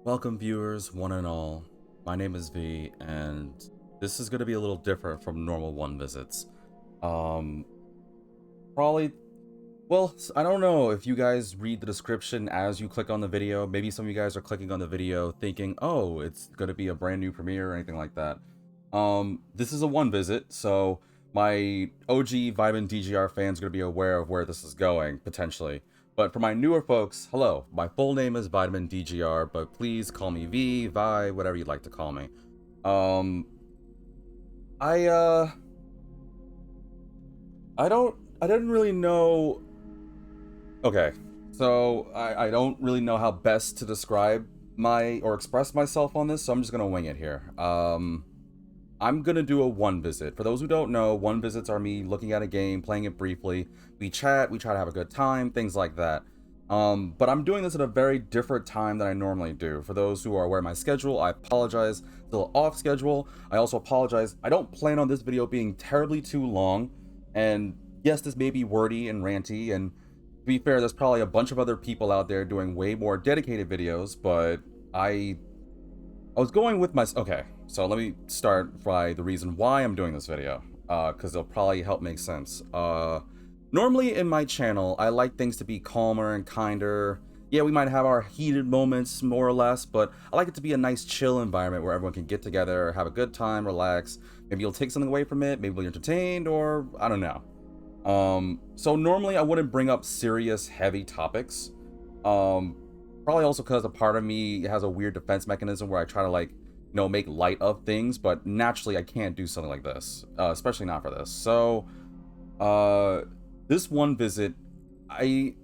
Welcome viewers, one and all. My name is V, and this is going to be a little different from normal one visits. Probably, well, I don't know if you guys read the description as you click on the video. Maybe some of you guys are clicking on the video thinking, oh, it's going to be a brand new premiere or anything like that. This is a one visit, so my OG Vitamin DGR fans are going to be aware of where this is going, potentially. But for my newer folks, hello, my full name is Vitamin DGR, but please call me V, Vi, whatever you'd like to call me. I didn't really know. Okay, so I don't really know how best to describe or express myself on this, so I'm just gonna wing it here. I'm gonna do a one visit. For those who don't know, one visits are me looking at a game, playing it briefly. We chat, we try to have a good time, things like that. But I'm doing this at a very different time than I normally do. For those who are aware of my schedule, I apologize. It's a little off schedule. I also apologize. I don't plan on this video being terribly too long. And yes, this may be wordy and ranty. And to be fair, there's probably a bunch of other people out there doing way more dedicated videos. But I was going with my... Okay, so let me start by the reason why I'm doing this video. Because it'll probably help make sense. Normally in my channel, I like things to be calmer and kinder. Yeah, we might have our heated moments, more or less, but I like it to be a nice chill environment where everyone can get together, have a good time, relax. Maybe you'll take something away from it, maybe you'll be entertained, or I don't know. So normally I wouldn't bring up serious, heavy topics. Probably also because a part of me has a weird defense mechanism where I try to make light of things, but naturally I can't do something like this, especially not for this. So, this one visit, I'm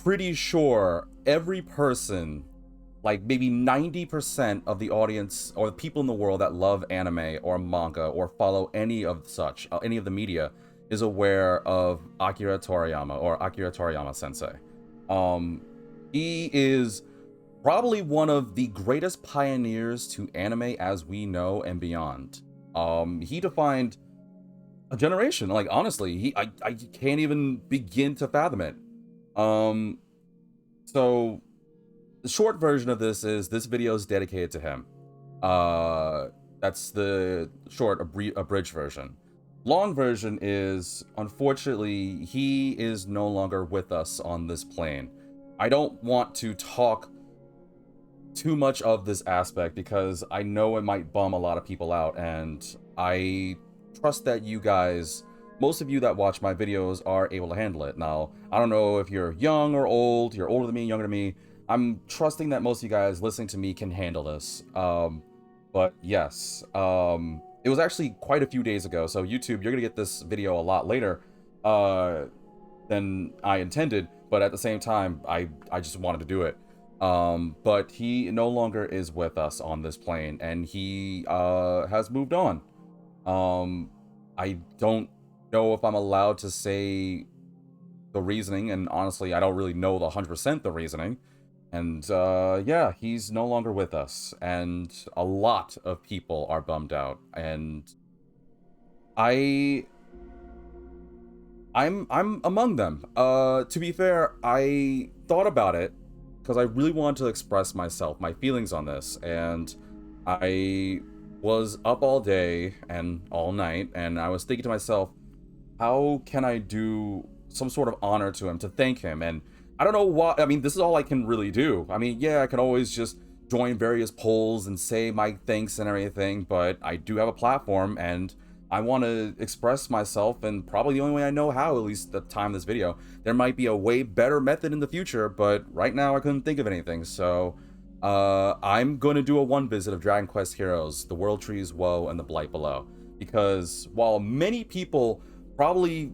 pretty sure every person, like maybe 90% of the audience or the people in the world that love anime or manga or follow any of the media, is aware of Akira Toriyama or Akira Toriyama Sensei. He is probably one of the greatest pioneers to anime as we know and beyond. He defined a generation. Like, honestly, I can't even begin to fathom it. So the short version of this is this video is dedicated to him. That's the short abridged version. Long version is, unfortunately, he is no longer with us on this plane. I don't want to talk too much of this aspect because I know it might bum a lot of people out, and I trust that you guys, most of you that watch my videos, are able to handle it. Now, I don't know if you're young or old, you're older than me, younger than me. I'm trusting that most of you guys listening to me can handle this. But yes, it was actually quite a few days ago, so YouTube, you're gonna get this video a lot later than I intended, but at the same time, I just wanted to do it. But he no longer is with us on this plane, and he has moved on. I don't know if I'm allowed to say the reasoning, and honestly, I don't really know the 100% the reasoning. And yeah, he's no longer with us, and a lot of people are bummed out, and I'm among them. To be fair, I thought about it because I really wanted to express myself, my feelings on this, and I was up all day and all night, and I was thinking to myself, how can I do some sort of honor to him, to thank him? And I don't know what, I mean, this is all I can really do. I mean, yeah, I can always just join various polls and say my thanks and everything, but I do have a platform, and I want to express myself, and probably the only way I know how, at least at the time of this video. There might be a way better method in the future, but right now I couldn't think of anything. So I'm going to do a one visit of Dragon Quest Heroes, the World Trees Woe, and the Blight Below. Because while many people probably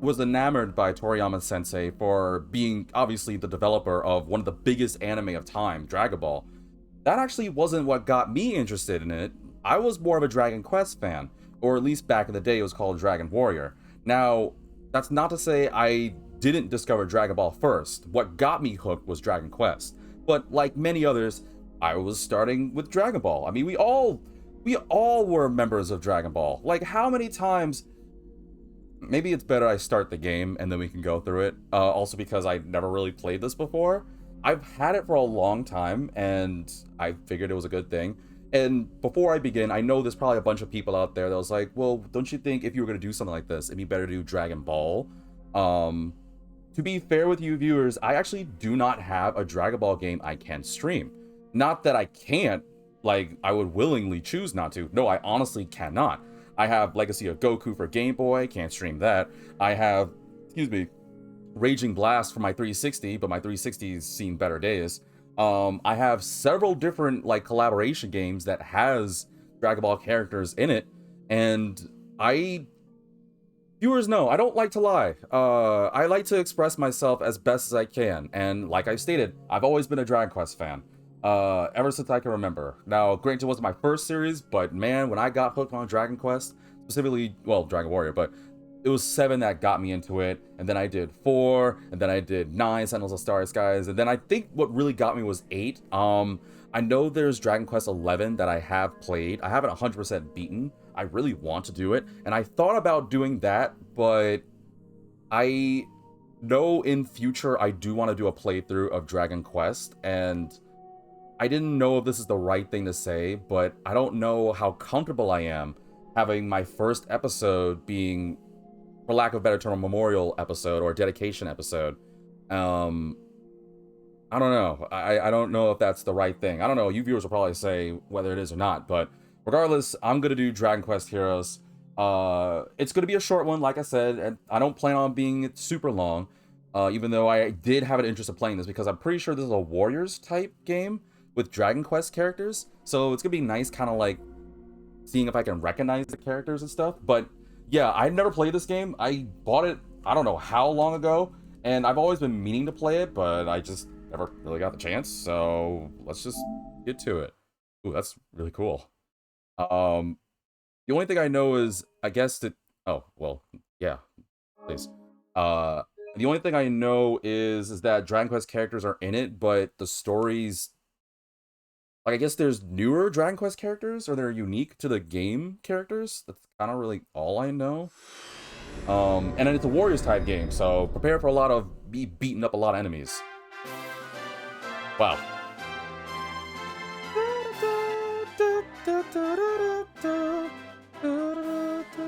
was enamored by Toriyama Sensei for being obviously the developer of one of the biggest anime of time, Dragon Ball, that actually wasn't what got me interested in it. I was more of a Dragon Quest fan. Or at least back in the day, it was called Dragon Warrior. Now, that's not to say I didn't discover Dragon Ball first. What got me hooked was Dragon Quest. But like many others, I was starting with Dragon Ball. I mean, we all were members of Dragon Ball. Like, how many times maybe it's better I start the game and then we can go through it. Also because I never really played this before. I've had it for a long time, and I figured it was a good thing. And before I begin, I know there's probably a bunch of people out there that was like, well, don't you think if you were going to do something like this, it'd be better to do Dragon Ball? To be fair with you viewers, I actually do not have a Dragon Ball game I can stream. Not that I can't, like, I would willingly choose not to. No, I honestly cannot. I have Legacy of Goku for Game Boy, can't stream that. I have, excuse me, Raging Blast for my 360, but my 360's seen better days. I have several different, like, collaboration games that has Dragon Ball characters in it, and viewers know, I don't like to lie. I like to express myself as best as I can, and like I stated, I've always been a Dragon Quest fan. Ever since I can remember. Now, granted, it wasn't my first series, but man, when I got hooked on Dragon Quest, specifically, well, Dragon Warrior, but it was 7 that got me into it, and then I did 4, and then I did 9, Sentinels of Starry Skies, and then I think what really got me was 8. I know there's Dragon Quest 11 that I have played. I haven't 100% beaten. I really want to do it, and I thought about doing that, but I know in future I do want to do a playthrough of Dragon Quest, and I didn't know if this is the right thing to say, but I don't know how comfortable I am having my first episode being, for lack of a better term, a memorial episode or a dedication episode. I don't know. I don't know if that's the right thing. I don't know. You viewers will probably say whether it is or not, but regardless, I'm going to do Dragon Quest Heroes. It's going to be a short one, like I said, and I don't plan on being super long, even though I did have an interest in playing this because I'm pretty sure this is a Warriors type game with Dragon Quest characters, so it's gonna be nice kind of like seeing if I can recognize the characters and stuff. But yeah, I've never played this game. I bought it, I don't know how long ago, and I've always been meaning to play it, but I just never really got the chance, so let's just get to it. Ooh, that's really cool. The only thing I know is, I guess that, oh, well, yeah, please. The only thing I know is that Dragon Quest characters are in it, but the stories, like, I guess there's newer Dragon Quest characters, or they're unique to the game characters. That's kind of really all I know. And then it's a Warriors type game, so prepare for a lot of me beating up a lot of enemies. Wow.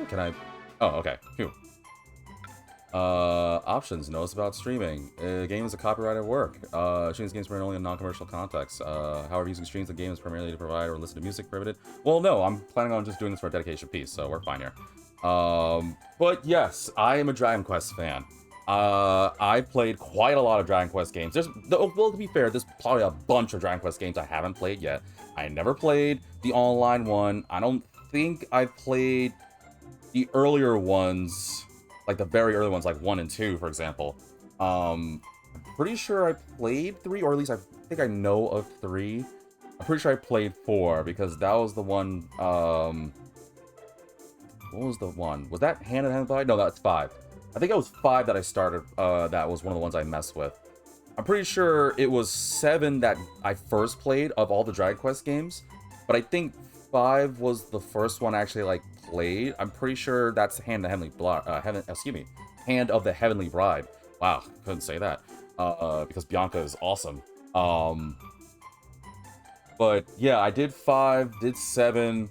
Can I? Oh, okay. Phew. Options. Notice about streaming. Game is a copyrighted work. Streams games primarily in non-commercial context. However, using streams of games primarily to provide or listen to music prohibited. Well, no, I'm planning on just doing this for a dedication piece, so we're fine here. But yes, I am a Dragon Quest fan. I played quite a lot of Dragon Quest games. Well, to be fair, there's probably a bunch of Dragon Quest games I haven't played yet. I never played the online one. I don't think I've played the earlier ones, like the very early ones, like 1 and 2, for example. I'm pretty sure I played 3, or at least I think I know of 3. I'm pretty sure I played 4, because that was the one, what was the one? Was that Hand in Hand Blight? No, that's 5. I think it was 5 that I started, that was one of the ones I messed with. I'm pretty sure it was 7 that I first played of all the Dragon Quest games, but I think 5 was the first one I actually, like, played. I'm pretty sure that's Hand of the Hand of the Heavenly Bride. Wow, couldn't say that, because Bianca is awesome. But yeah, I did 5, did 7,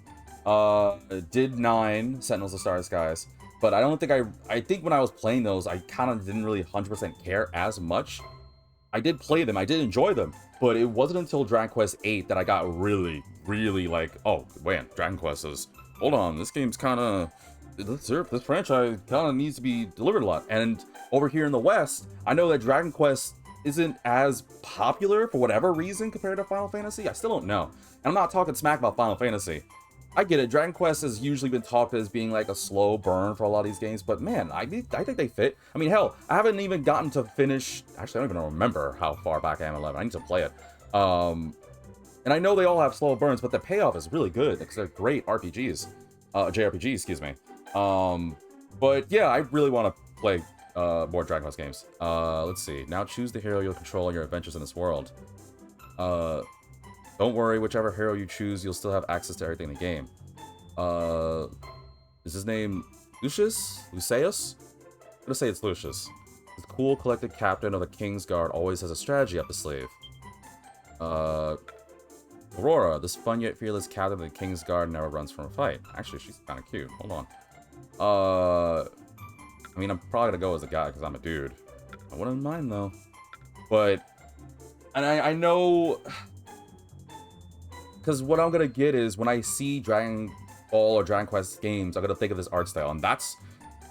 did 9, Sentinels of Starry Skies. But I don't think I think when I was playing those, I kind of didn't really 100% care as much. I did play them, I did enjoy them, but it wasn't until Dragon Quest 8 that I got really, really like, oh, man, Dragon Quest is, hold on, this game's kind of, this franchise kind of needs to be delivered a lot. And over here in the West, I know that Dragon Quest isn't as popular for whatever reason compared to Final Fantasy. I still don't know. And I'm not talking smack about Final Fantasy. I get it, Dragon Quest has usually been talked as being like a slow burn for a lot of these games, but man, I think they fit. I mean, hell, I haven't even gotten to finish, actually I don't even remember how far back I am in 11, I need to play it. And I know they all have slow burns, but the payoff is really good, because they're great RPGs, JRPGs, excuse me. But yeah, I really want to play more Dragon Quest games. Let's see, now choose the hero you'll control in your adventures in this world. Don't worry, whichever hero you choose, you'll still have access to everything in the game. Is his name Lucius? I'm gonna say it's Lucius. The cool, collected captain of the King's Guard always has a strategy up the sleeve. Aurora, this fun yet fearless captain of the King's Guard never runs from a fight. Actually, she's kind of cute. Hold on. I mean, I'm probably gonna go as a guy because I'm a dude. I wouldn't mind though. But, and I know, because what I'm gonna get is when I see Dragon Ball or Dragon Quest games, I'm gonna think of this art style, and that's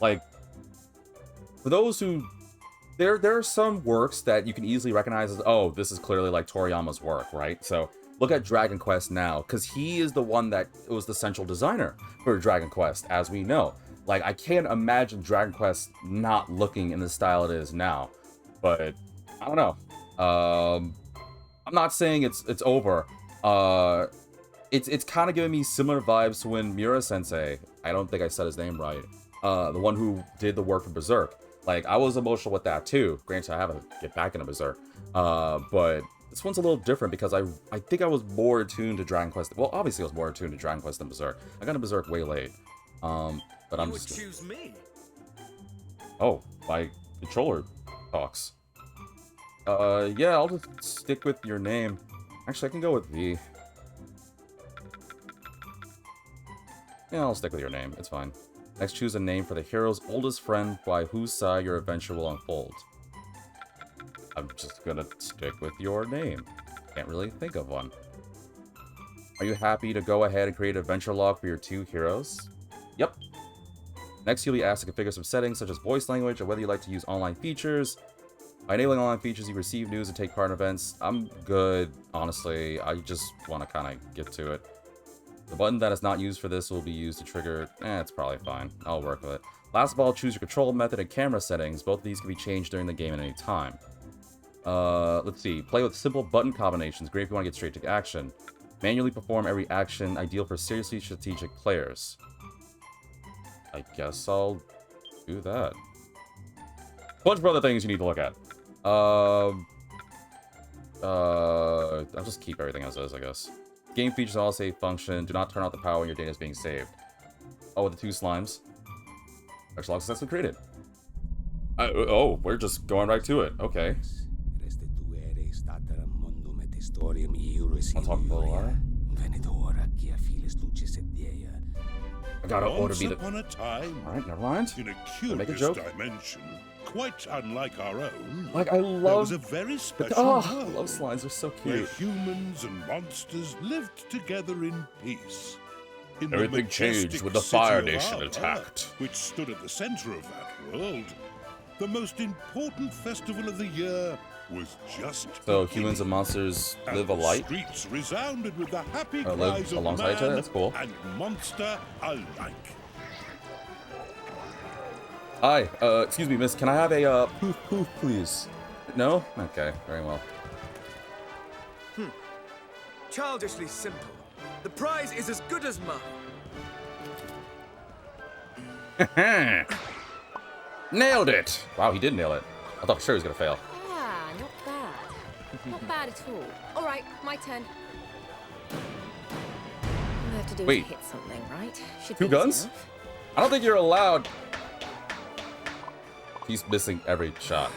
like, for those who, there are some works that you can easily recognize as, oh, this is clearly like Toriyama's work, right? So look at Dragon Quest now, because he is the one that was the central designer for Dragon Quest, as we know. Like, I can't imagine Dragon Quest not looking in the style it is now. But, I don't know. I'm not saying it's over. It's kind of giving me similar vibes to when Miura Sensei, I don't think I said his name right, the one who did the work for Berserk. Like, I was emotional with that too. Granted, I haven't get back into Berserk. But this one's a little different because I think I was more attuned to Dragon Quest. Well, obviously I was more attuned to Dragon Quest than Berserk. I got into Berserk way late. But I'm just gonna... choose me. Oh, my controller talks. Yeah, I'll just stick with your name. Actually, I can go with V. Yeah, I'll stick with your name. It's fine. Next, choose a name for the hero's oldest friend by whose side your adventure will unfold. I'm just gonna stick with your name. Can't really think of one. Are you happy to go ahead and create an adventure log for your two heroes? Yep. Next, you'll be asked to configure some settings such as voice language or whether you like to use online features. By enabling online features, you receive news and take part in events. I'm good, honestly. I just want to kind of get to it. The button that is not used for this will be used to trigger... it's probably fine. I'll work with it. Last of all, choose your control method and camera settings. Both of these can be changed during the game at any time. Let's see. Play with simple button combinations. Great if you want to get straight to action. Manually perform every action, ideal for seriously strategic players. I guess I'll do that. Bunch of other things you need to look at. I'll just keep everything as is, I guess. Game features all save function. Do not turn off the power when your data is being saved. Oh, with the two slimes. Extra log successfully created. Oh, we're just going right to it. Okay. I'll talk for a while. I gotta order me the... Upon a time, alright, never mind. In a make a curious joke. dimension, quite unlike our own, like, I love... there was a very special I world love slimes, they're so where cute. humans and monsters lived together in peace. In Everything changed when the Fire Nation attacked, which stood at the center of that world. The most important festival of the year was just so humans and monsters live alike? Streets resounded with the happy live cries of alongside each other? That's cool. and monster alike. Hi, excuse me, miss, can I have a, poof poof, please? No? Okay, very well. Childishly simple. The prize is as good as mine. Nailed it! Wow, he did nail it. I thought for sure he was gonna fail. Ah, not bad. Not bad at all. All right, my turn. All I have to do Wait. is hit something, right? Should Two be easy guns? enough. I don't think you're allowed. He's missing every shot.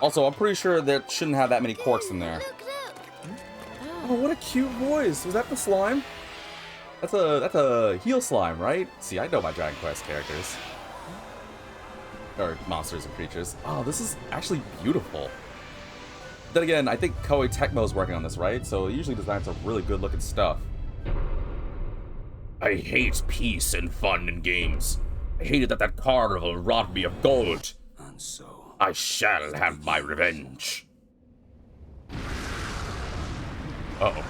Also, I'm pretty sure that shouldn't have that many corks in there. Oh, what a cute voice. Was that the slime? That's a heel slime, right? See, I know my Dragon Quest characters. Or monsters and creatures. Oh, this is actually beautiful. Then again, I think Koei Tecmo is working on this, right? So it usually designs some really good looking stuff. I hate peace and fun in games. I hated that carnival robbed me of gold. And so I shall have my revenge. Uh-oh.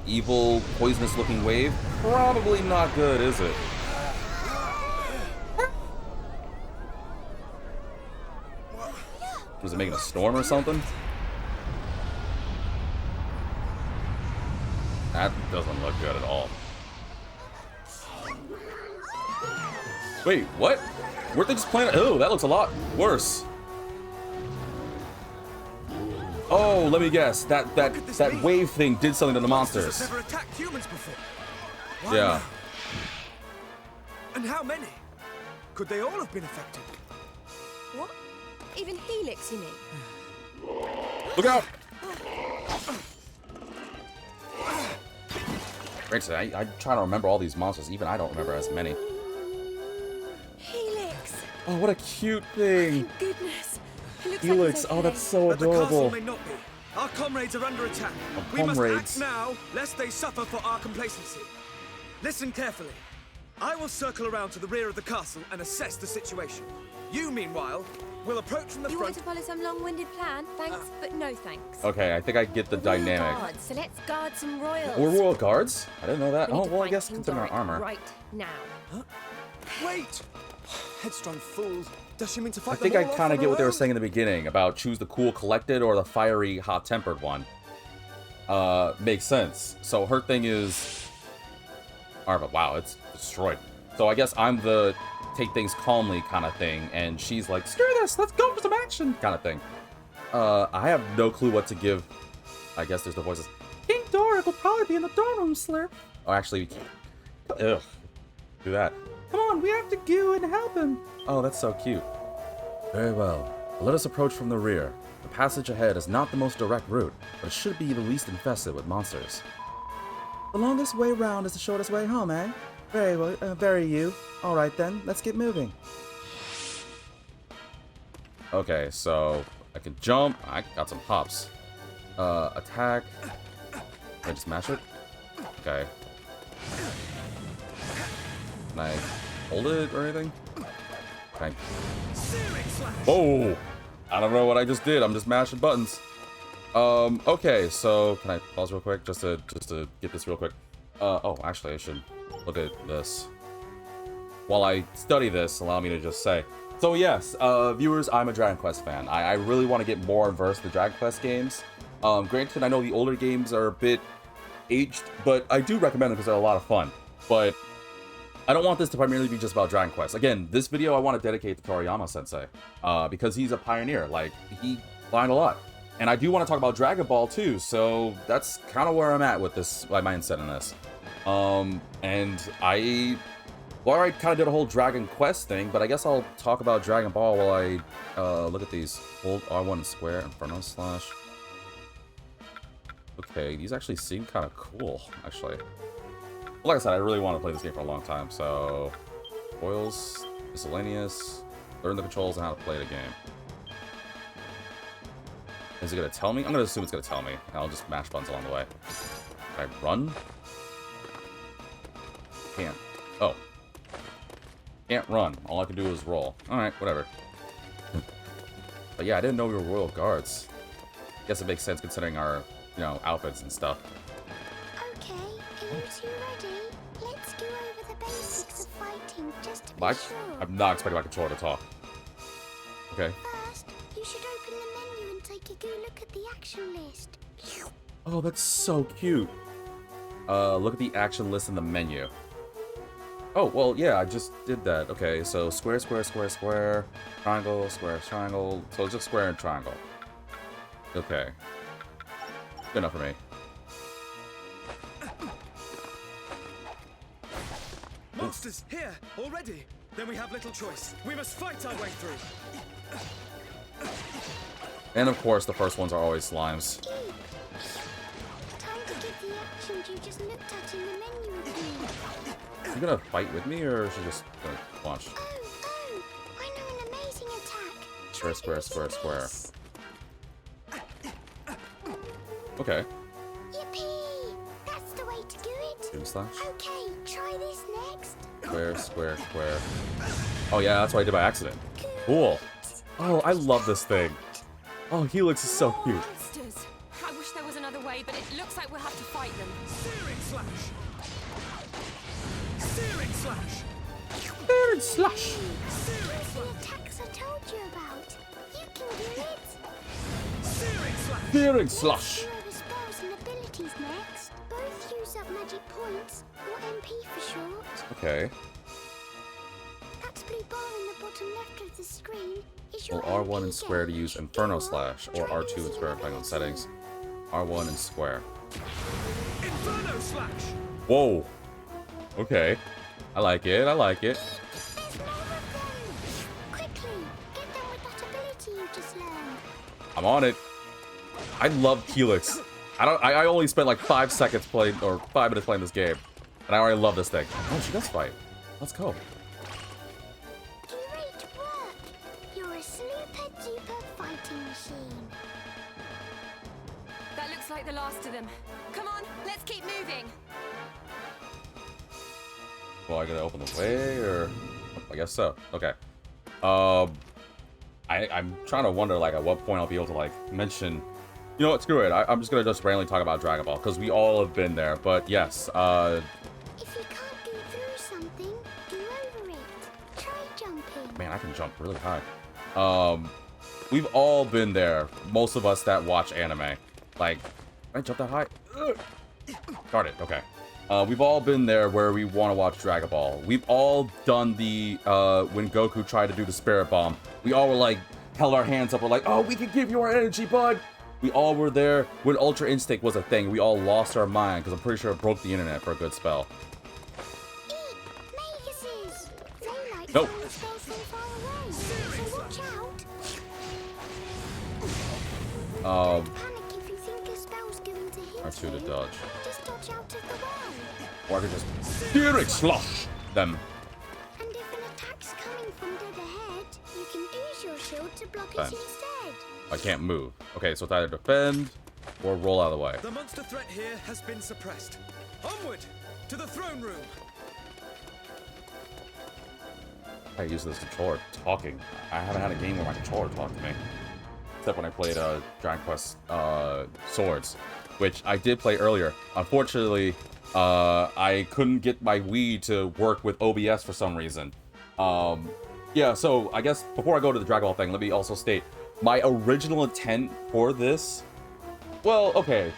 Evil, poisonous-looking wave? Probably not good, is it? Was it making a storm or something? That doesn't look good at all. Wait, what? Weren't they just playing? Oh, that looks a lot worse. Oh, let me guess. That wave thing did something to the monsters. Never attacked humans before. Why Yeah. now? And how many? Could they all have been affected? What? Even Helix, you mean? Look out! Granted, I'm trying to remember all these monsters. Even I don't remember as many. Helix! Oh, what a cute thing! Thank goodness. It looks Helix, like oh, he's that's okay. so But the castle adorable. may not be. Our comrades are under attack. Our We must comrades. act now, lest they suffer for our complacency. Listen carefully. I will circle around to the rear of the castle and assess the situation. You, meanwhile, will approach from the You want front. to follow some long-winded plan? Thanks, but no thanks. Okay, I think I get the We're royal dynamic. guards, so let's guard some royals. We're royal guards? I didn't know that. We need Oh, to well, I find guess King considering our Doric armor. right now. Wait! Headstrong fools. Does she mean to fight I think them I all off kind on of get her what they were own? saying in the beginning about choose the cool collected or the fiery hot-tempered one. Makes sense. So her thing is... Alright, but wow, it's destroyed. So I guess I'm the take things calmly kind of thing, and she's like, screw this, let's go for some action kind of thing. I have no clue what to give. I guess there's the voices. King Doric will probably be in the dorm room, Slurp. Oh, actually, we can't. Ugh. Do that. Come on, we have to go and help him. Oh, that's so cute. Very well. Let us approach from the rear. The passage ahead is not the most direct route, but it should be the least infested with monsters. The longest way round is the shortest way home, eh? Very well, very you. Alright then, let's get moving. Okay, so I can jump. I got some hops. Attack. Can I just mash it? Okay. Can I hold it or anything? Okay. Oh! I don't know what I just did. I'm just mashing buttons. Okay, so can I pause real quick just to get this real quick? Oh, actually I should look at this. While I study this, allow me to just say. So yes, viewers, I'm a Dragon Quest fan. I really want to get more versed in the Dragon Quest games. Granted, I know the older games are a bit aged, but I do recommend them because they're a lot of fun. But I don't want this to primarily be just about Dragon Quest. Again, this video I want to dedicate to Toriyama Sensei, because he's a pioneer. Like, he learned a lot. And I do want to talk about Dragon Ball too, so that's kind of where I'm at with this, my mindset in this. And I kind of did a whole Dragon Quest thing, but I guess I'll talk about Dragon Ball while I look at these. Hold R1 and square, Inferno Slash. Okay, these actually seem kind of cool, actually. Like I said, I really want to play this game for a long time, so... Foils, miscellaneous, learn the controls and how to play the game. Is it going to tell me? I'm going to assume it's going to tell me. I'll just mash buttons along the way. Can I run? Can't. Oh. Can't run. All I can do is roll. Alright, whatever. But yeah, I didn't know we were royal guards. Guess it makes sense considering our, you know, outfits and stuff. Okay, are you two ready? Let's go over the basics of fighting just to be Like, sure. I'm not expecting my controller to talk. Okay. First, you should open the menu and take a good look at the action list. Oh, that's so cute. Look at the action list in the menu. Oh, well, yeah, I just did that. Okay, so square, square, square, square, triangle, square, triangle. So it's just square and triangle. Okay. Good enough for me. Monsters here already. Then we have little choice. We must fight our way through. And of course, the first ones are always slimes. Eek. Time to get the actions you just looked at in the menu again. You gonna fight with me, or is she just gonna launch? Oh, I know an amazing attack. Square, square, square, square. Okay. Yippee! That's the way to do it. Doom slash. Okay, try this next. Square, square, square. Oh yeah, that's what I did by accident. Cool. Oh, I love this thing. Oh, Helix is so cute. Monsters! I wish there was another way, but it looks like we'll have to fight them. Searing slash. Searing slash. Weird slash. That's the attacks I told you about. You can do it. Searing slash. Fearing slash. Go over spells and abilities next. Both use up magic points, or MP for short. Okay. That blue bar in the bottom left of the screen is your Well, R1 MP and square to gauge. use Inferno Or Slash, or try R2 and using square depending on ability. settings. R1 and square. Inferno slash. Whoa. Okay. I like it. I like it. There's more of them. Quickly, get them with that ability you just learned. I'm on it. I love Helix. I only spent like 5 seconds playing, or 5 minutes playing this game, and I already love this thing. Oh, she does fight. Let's go. Great work. You're a super duper fighting machine. That looks like the last of them. Come on, let's keep moving. Well, I gotta open the way, or I guess so. Okay. I'm trying to wonder, like, at what point I'll be able to, like, mention. You know what? Screw it. I'm just gonna just randomly talk about Dragon Ball because we all have been there. But yes, If you can't go through something, go over it. Try jumping. man, I can jump really high. We've all been there. Most of us that watch anime. Like, can I jump that high? Ugh. Darn it. Okay. We've all been there where we want to watch Dragon Ball. We've all done the when Goku tried to do the Spirit Bomb. We all were like, held our hands up. We're like, oh, we can give you our energy, bud. We all were there when Ultra Instinct was a thing. We all lost our mind because I'm pretty sure it broke the internet for a good spell. Maguses! They like Nope. throwing spells from far away, so watch out. Um, Panic if you think a spell's going to hit R2 to you. dodge. Just dodge out of the way. Or I could just Spirit Slush them. And if an attack's coming from dead ahead, you can use your shield to block Fine. it instead. I can't move. Okay, so it's either defend or roll out of the way. The monster threat here has been suppressed. Onward to the throne room. I use this controller talking. I haven't had a game where my controller talked to me. Except when I played Dragon Quest Swords, which I did play earlier. Unfortunately, I couldn't get my Wii to work with OBS for some reason. Yeah, so I guess before I go to the Dragon Ball thing, let me also state my original intent for this. Well, okay,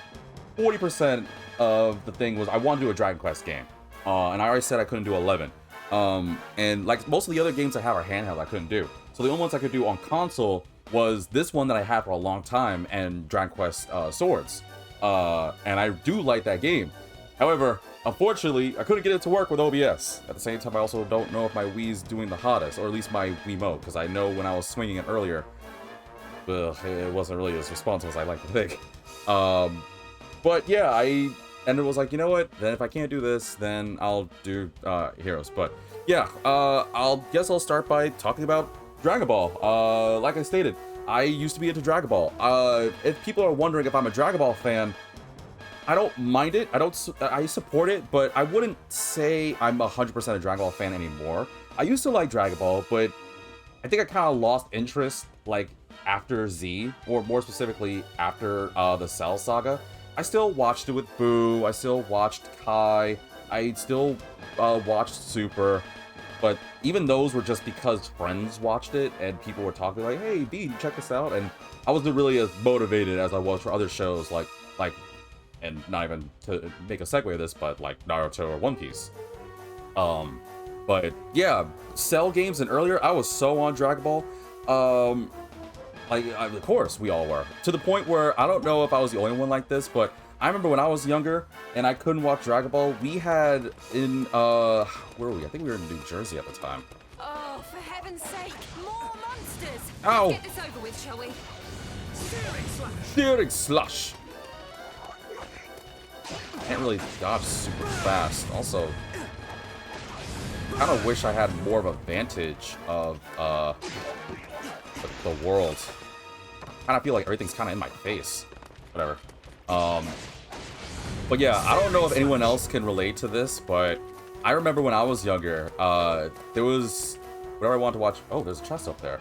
40% of the thing was I wanted to do a Dragon Quest game, and I already said I couldn't do 11. And like most of the other games I have are handheld, I couldn't do. So the only ones I could do on console was this one that I had for a long time and Dragon Quest Swords. And I do like that game. However, unfortunately, I couldn't get it to work with OBS. At the same time, I also don't know if my Wii's doing the hottest, or at least my Wiimote, because I know when I was swinging it earlier, it wasn't really as responsive as I like to think. But yeah, and it was like, you know what? Then if I can't do this, then I'll do Heroes. But yeah, guess I'll start by talking about Dragon Ball. Like I stated, I used to be into Dragon Ball. If people are wondering if I'm a Dragon Ball fan, I don't mind it. I support it, but I wouldn't say I'm 100% a Dragon Ball fan anymore. I used to like Dragon Ball, but I think I kind of lost interest, like, after Z, or more specifically, after the Cell Saga. I still watched it with Boo, I still watched Kai, I still watched Super, but even those were just because friends watched it, and people were talking like, hey, B, check this out, and I wasn't really as motivated as I was for other shows, like, and not even to make a segue of this, but like Naruto or One Piece. But yeah, Cell games and earlier, I was so on Dragon Ball. Of course, we all were. To the point where, I don't know if I was the only one like this, but I remember when I was younger and I couldn't watch Dragon Ball, we had in, where were we? I think we were in New Jersey at the time. Oh, for heaven's sake, more monsters! Ow! Let's get this over with, shall we? Steering Slush! Can't really dodge super fast. Also, kind of wish I had more of a vantage of, the world. Kind of feel like everything's kind of in my face. Whatever. But yeah, I don't know if anyone else can relate to this, but I remember when I was younger, there was, whenever I wanted to watch, oh, there's a chest up there.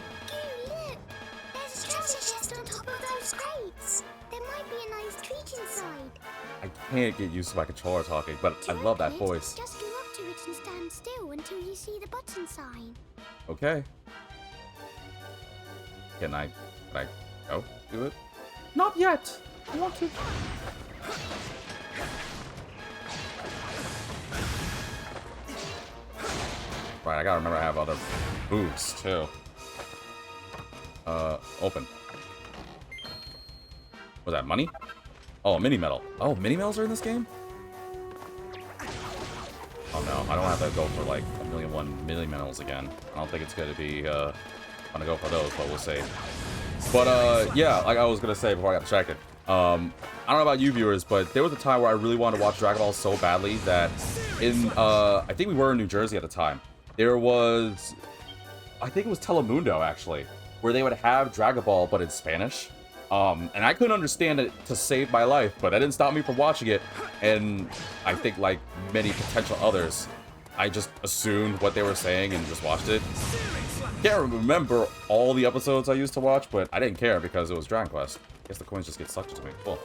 Look! There's a treasure chest on top of those crates. There might be a nice treat inside. I can't get used to my controller talking, but I love that open it, voice. Just go up to it and stand still until you see the button sign. Okay. Can I go do it? Not yet! I want to. Right, I gotta remember I have other boosts too. Open. Was that money? Oh, mini medal. Oh, mini medals are in this game? Oh I don't have to go for like a million medals again. I don't think it's gonna be gonna go for those, but we'll see. But yeah, like I was gonna say before I got distracted. I don't know about you viewers, but there was a time where I really wanted to watch Dragon Ball so badly that in I think we were in New Jersey at the time. There was, I think it was Telemundo actually, where they would have Dragon Ball but in Spanish. And I couldn't understand it to save my life, but that didn't stop me from watching it. And I think, like many potential others, I just assumed what they were saying and just watched it. Can't remember all the episodes I used to watch, but I didn't care because it was Dragon Quest. I guess the coins just get sucked into me. Cool.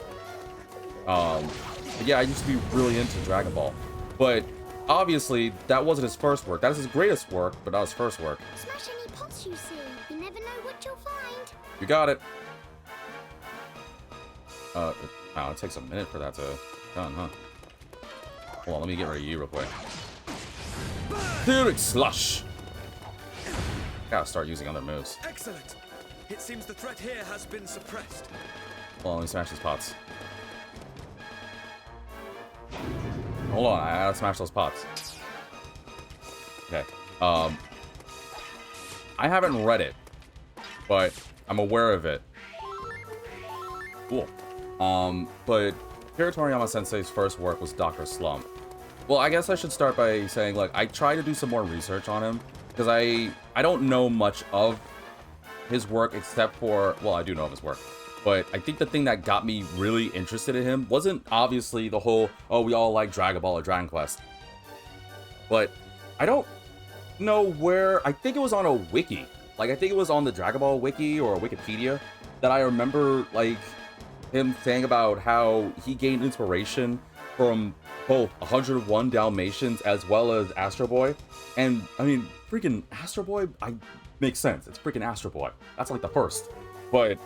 But yeah, I used to be really into Dragon Ball. But obviously, that wasn't his first work. That is his greatest work, but not his first work. Smash any pots you see. You never know what you'll find. You got it. Wow, it takes a minute for that to done, huh? Hold on, let me get rid of you real quick. Theoric slush. Gotta start using other moves. Excellent. It seems the threat here has been suppressed. Hold on, let me smash these pots. Hold on, I gotta smash those pots. Okay. I haven't read it, but I'm aware of it. Cool. But Akira Toriyama Sensei's first work was Dr. Slump. Well, I guess I should start by saying, like, I tried to do some more research on him, because I don't know much of his work except for, well, I do know of his work, but I think the thing that got me really interested in him wasn't obviously the whole, oh, we all like Dragon Ball or Dragon Quest, but I don't know where, I think it was on a wiki, like, I think it was on the Dragon Ball wiki or Wikipedia, that I remember, like, him saying about how he gained inspiration from both 101 Dalmatians as well as Astro Boy. And I mean, freaking Astro Boy, makes sense. It's freaking Astro Boy. That's like the first. But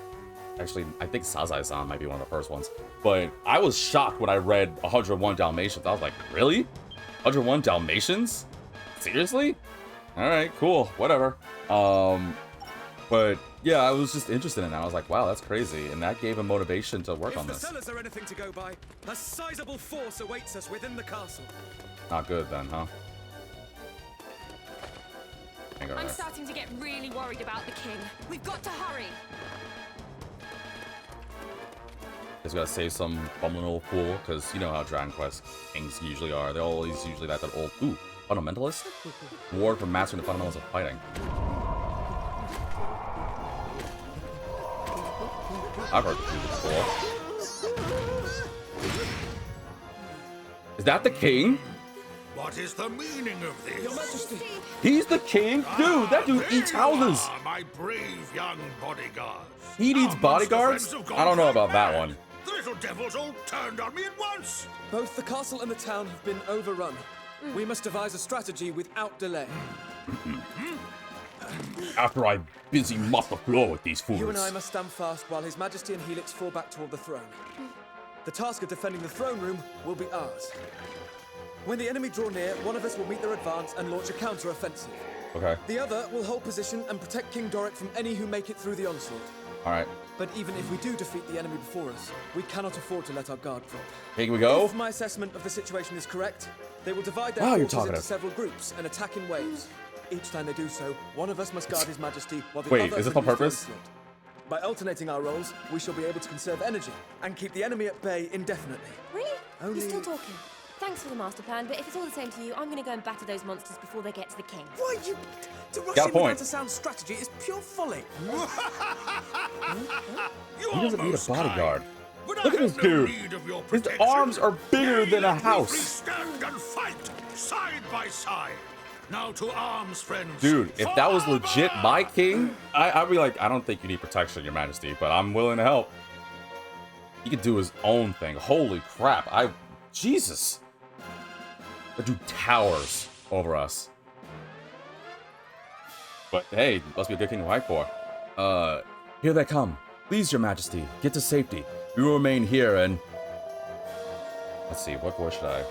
actually, I think Sazai-san might be one of the first ones. But I was shocked when I read 101 Dalmatians. I was like, really? 101 Dalmatians? Seriously? Alright, cool. Whatever. But yeah, I was just interested in that. I was like, wow, that's crazy. And that gave him motivation to work on this. If the cellars are anything to go by, a sizable force awaits us within the castle. Not good then, huh? I'm starting to get really worried about the king. We've got to hurry. Just gotta save some bumbling old fool, because you know how Dragon Quest kings usually are. They're always usually that old, ooh, fundamentalist? Award for mastering the fundamentals of fighting. I've heard this before. Is that the king? What is the meaning of this? Your Majesty. He's the king? Dude, that dude eats houses. My brave young bodyguards. He needs bodyguards? I don't know about that one. The little devils all turned on me at once. Both the castle and the town have been overrun. We must devise a strategy without delay. After I busy mop the floor with these fools. You and I must stand fast while His Majesty and Helix fall back toward the throne. The task of defending the throne room will be ours. When the enemy draw near, one of us will meet their advance and launch a counter-offensive. Okay. The other will hold position and protect King Doric from any who make it through the onslaught. Alright. But even if we do defeat the enemy before us, we cannot afford to let our guard drop. Here we go. If my assessment of the situation is correct, they will divide their Wow, you're forces into talkative. several groups and attack in waves. Each time they do so, one of us must guard His Majesty while the Wait, other is this on continues the purpose? onslaught. By alternating our roles, we shall be able to conserve energy and keep the enemy at bay indefinitely. Really? Only- You're still talking. Thanks for the master plan, but if it's all the same to you, I'm going to go and batter those monsters before they get to the king. Why you... To rush Got a in point. without a sound strategy is pure folly. He doesn't need a bodyguard. But Look I at this have no dude. need of your His protection. arms are bigger Nay, than a let me house. free stand and fight, side by side. Now to arms, friends. Dude, if that was legit Forward! my king, I'd be like, I don't think you need protection, Your Majesty, but I'm willing to help. He could do his own thing. Holy crap. Jesus. That dude towers over us. But hey, must be a good king to fight for. Here they come. Please, Your Majesty, get to safety. We will remain here and... Let's see, what voice should I...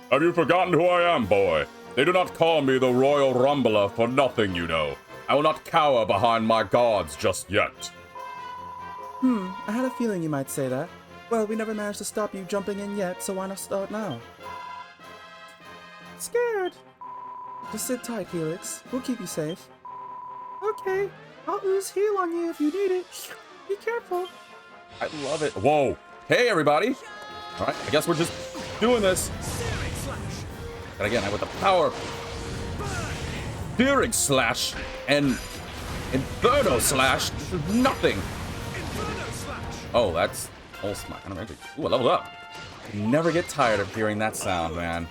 Have you forgotten who I am, boy? They do not call me the Royal Rumbler for nothing, you know. I will not cower behind my guards just yet. I had a feeling you might say that. Well, we never managed to stop you jumping in yet, so why not start now? Scared. Just sit tight, Helix. We'll keep you safe. Okay. I'll ooze heal on you if you need it. Be careful. I love it. Whoa. Hey, everybody. All right, I guess we're just doing this. And again, with the power. Searing Slash and Inferno Slash. This is nothing. Oh, that's almost my kind of magic. Ooh, I leveled up. I never get tired of hearing that sound, man.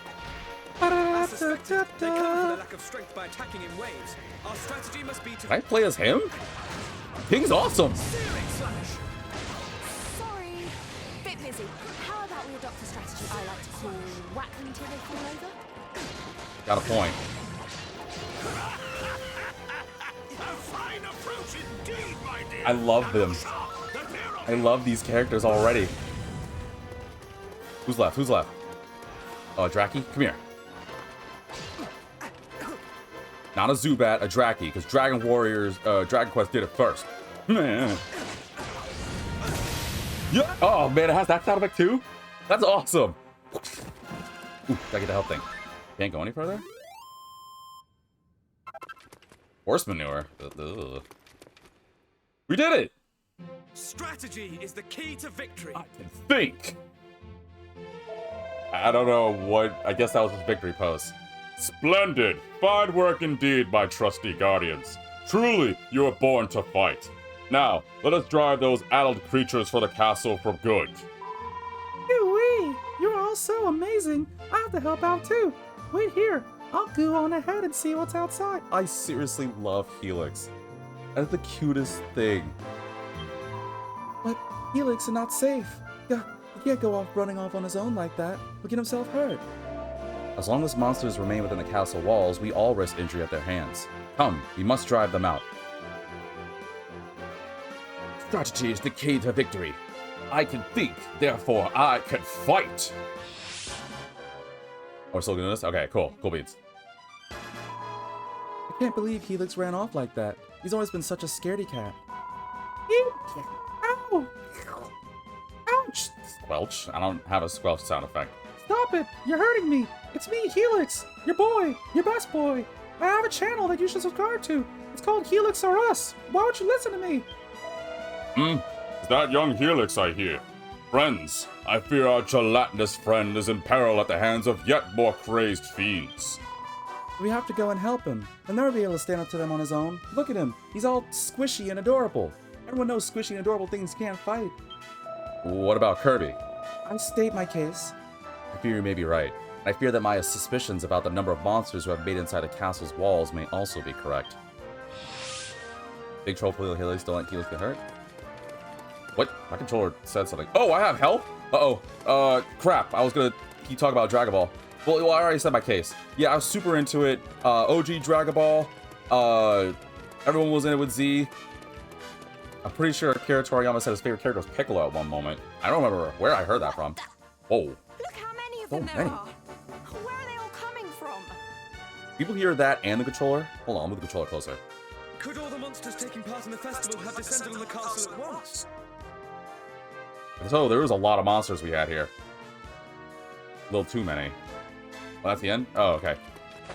I suspect they cover for their lack of strength by attacking in waves. Our strategy must be to... Can I play as him? King's awesome. Sorry, bit busy. How about we adopt a strategy I like to call whack them till they fall over? Got a point. I love them. I love these characters already. Who's left? Who's left? Oh, Draki? Come here. Not a Zubat, a Draki, because Dragon Warriors, Dragon Quest did it first. Man. Yeah. Oh, man, it has that sound effect too? That's awesome. Ooh, gotta get the health thing. Can't go any further? Horse manure. Ugh. We did it! Strategy is the key to victory. I can think. I don't know what. I guess that was his victory pose. Splendid! Fine work indeed, my trusty guardians. Truly, you were born to fight. Now, let us drive those addled creatures for the castle for good. Ooh-wee! You're all so amazing. I have to help out too. Wait here. I'll go on ahead and see what's outside. I seriously love Helix. That's the cutest thing. But Helix is not safe. Yeah, he can't go off running off on his own like that. He'll get himself hurt. As long as monsters remain within the castle walls, we all risk injury at their hands. Come, we must drive them out. Strategy is the key to victory. I can think, therefore I can fight. Oh, we're still doing this? Okay, cool. Cool beans. I can't believe Helix ran off like that. He's always been such a scaredy cat. Ow! Ouch! Squelch? I don't have a squelch sound effect. Stop it! You're hurting me! It's me, Helix! Your boy! Your best boy! I have a channel that you should subscribe to. It's called Helix or Us. Why would you listen to me? Is that young Helix I hear? Friends, I fear our gelatinous friend is in peril at the hands of yet more crazed fiends. We have to go and help him. He'll never be able to stand up to them on his own. Look at him. He's all squishy and adorable. Everyone knows squishy and adorable things can't fight. What about Kirby? I state my case. I fear you may be right. I fear that my suspicions about the number of monsters who have made inside the castle's walls may also be correct. Big troll for Helix, don't let Helix get hurt. What? My controller said something. Oh, I have health? Uh-oh. Crap. I was gonna keep talking about Dragon Ball. Well, I already said my case. Yeah, I was super into it. OG Dragon Ball. Everyone was in it with Z. I'm pretty sure Akira Toriyama said his favorite character was Piccolo at one moment. I don't remember where I heard that from. Whoa. Look how many of So them there many. are. Where are they all coming from? People hear that and the controller? Hold on, I'll move the controller closer. Could all the monsters taking part in the festival have descended on the castle at once? So there was a lot of monsters we had here. A little too many. Well, that's the end? Oh, okay.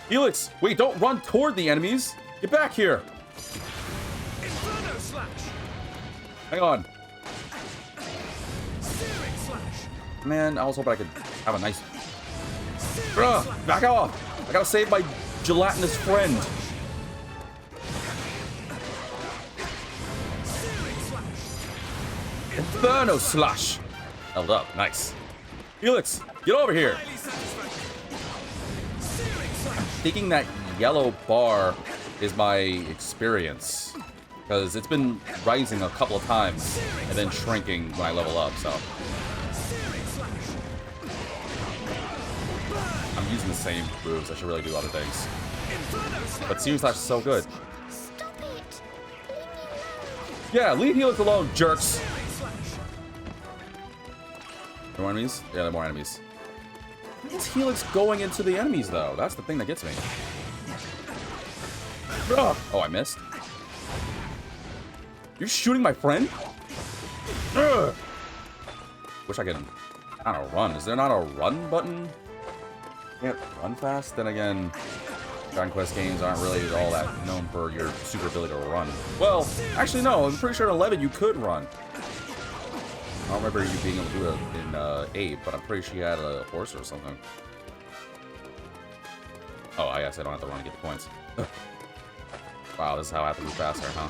Helix! Wait, don't run toward the enemies! Get back here! Inferno Slash! Hang on. Searing Slash! Man, I was hoping I could have a nice... Searing Ugh, Slash! back off! I gotta save my gelatinous friend. Searing Slash! Inferno Slash! Held up, nice. Helix, get over here! Highly satisfactory. Searing Slash! Thinking that yellow bar is my experience. Because it's been rising a couple of times and then shrinking when I level up, so. Searing Slash! I'm using the same moves. I should really do other things. Inferno Slash! But Searing Slash is so good. Stop it! Leave me alone. Yeah, leave Helix alone, jerks! Searing Slash! More enemies? Yeah, there are more enemies. Why is Helix going into the enemies, though? That's the thing that gets me. Ugh. Oh, I missed. You're shooting my friend? Ugh. wish I could, I don't know, run. Is there not a run button? Can't run fast? Then again, Dragon Quest games aren't really all that known for your super ability to run. Well, actually no, I'm pretty sure in 11 you could run. I don't remember you being able to do it in 8, but I'm pretty sure you had a horse or something. Oh, I guess I don't have to run to get the points. Wow, this is how I have to move faster, huh?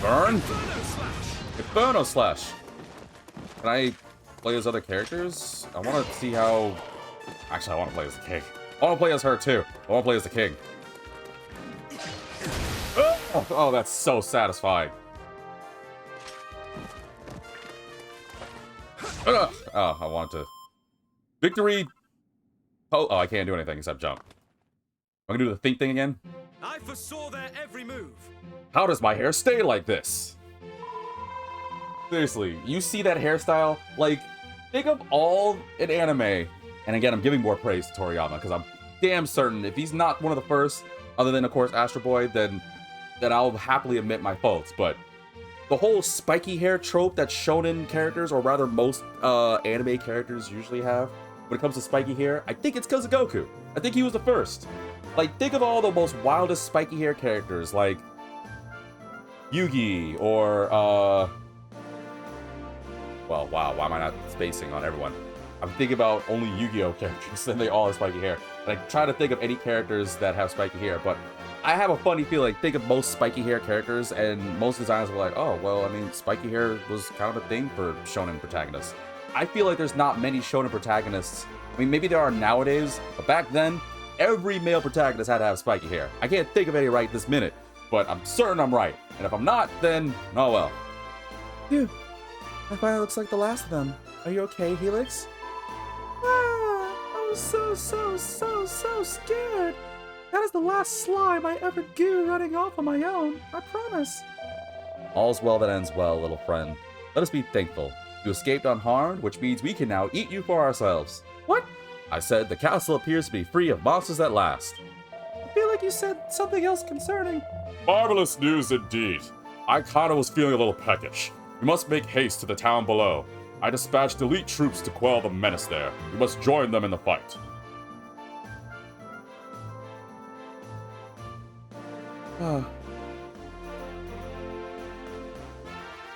Burn? Inferno Slash! Can I play as other characters? I want to see how... Actually, I want to play as the king. I want to play as her, too. I want to play as the king. Oh, that's so satisfying. Oh, I want to... Victory... Oh, I can't do anything except jump. I'm gonna do the think thing again. I foresaw their every move. How does my hair stay like this? Seriously, you see that hairstyle? Like, think of all in anime. And again, I'm giving more praise to Toriyama because I'm damn certain if he's not one of the first, other than of course Astro Boy, then I'll happily admit my faults. But the whole spiky hair trope that shonen characters, or rather most anime characters usually have when it comes to spiky hair, I think it's because of Goku. I think he was the first. Like, think of all the most wildest spiky hair characters, like Yugi, or, well, wow, why am I not spacing on everyone? I'm thinking about only Yu-Gi-Oh characters, and they all have spiky hair. And I try to think of any characters that have spiky hair, but I have a funny feeling, think of most spiky hair characters, and most designers were like, oh, well, I mean, spiky hair was kind of a thing for shonen protagonists. I feel like there's not many shonen protagonists. I mean, maybe there are nowadays, but back then, every male protagonist had to have spiky hair. I can't think of any right this minute, but I'm certain I'm right. And if I'm not, then, oh well. Phew. That finally looks like the last of them. Are you okay, Helix? I was so scared. That is the last slime I ever do running off on my own. I promise. All's well that ends well, little friend. Let us be thankful. You escaped unharmed, which means we can now eat you for ourselves. What? I said the castle appears to be free of monsters at last. I feel like you said something else concerning. Marvelous news indeed. I kinda was feeling a little peckish. We must make haste to the town below. I dispatched elite troops to quell the menace there. We must join them in the fight.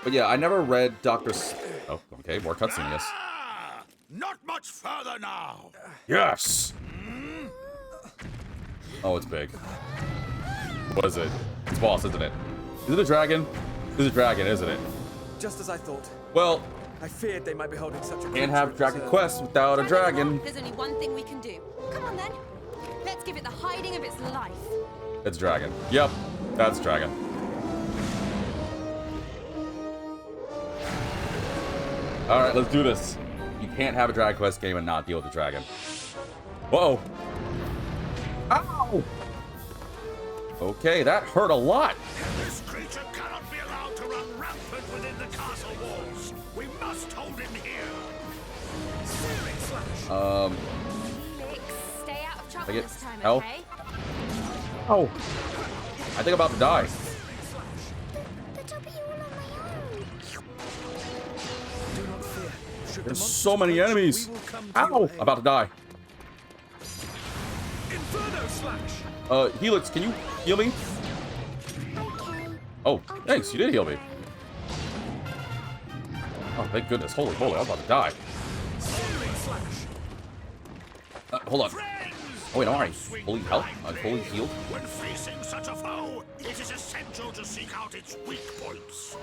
But yeah, I never read Dr. Oh, okay, more cutscene, yes. Not much further now. Yes! Oh, it's big. What is it? It's boss, isn't it? Is it a dragon? It's a dragon, isn't it? Just as I thought. Well, I feared they might be holding such a can't have Dragon Quest without a dragon. There's only one thing we can do. Come on then. Let's give it the hiding of its life. It's dragon. Yep, that's dragon. Alright, let's do this. You can't have a Dragon Quest game and not deal with the dragon. Whoa! Ow! Okay, that hurt a lot. This creature cannot be allowed to run rampant within the castle walls. We must hold him here. Searing slash. Felix, stay out of trouble I get this time, help? okay? Oh! I think I'm about to die. But I'll be all on my own. Do not fear. Should the There's monsters so many approach, enemies. we will come to your Ow! aid. About to die. Inferno slash. Helix, can you heal me? Okay. Oh, thanks, you did heal me. Oh, thank goodness. Holy moly, I'm about to die. Searing slash. Hold on. Friends! Oh, wait, I'm already Swing fully health. blindly. Fully healed. When facing such a foe, it is essential to seek out its weak points.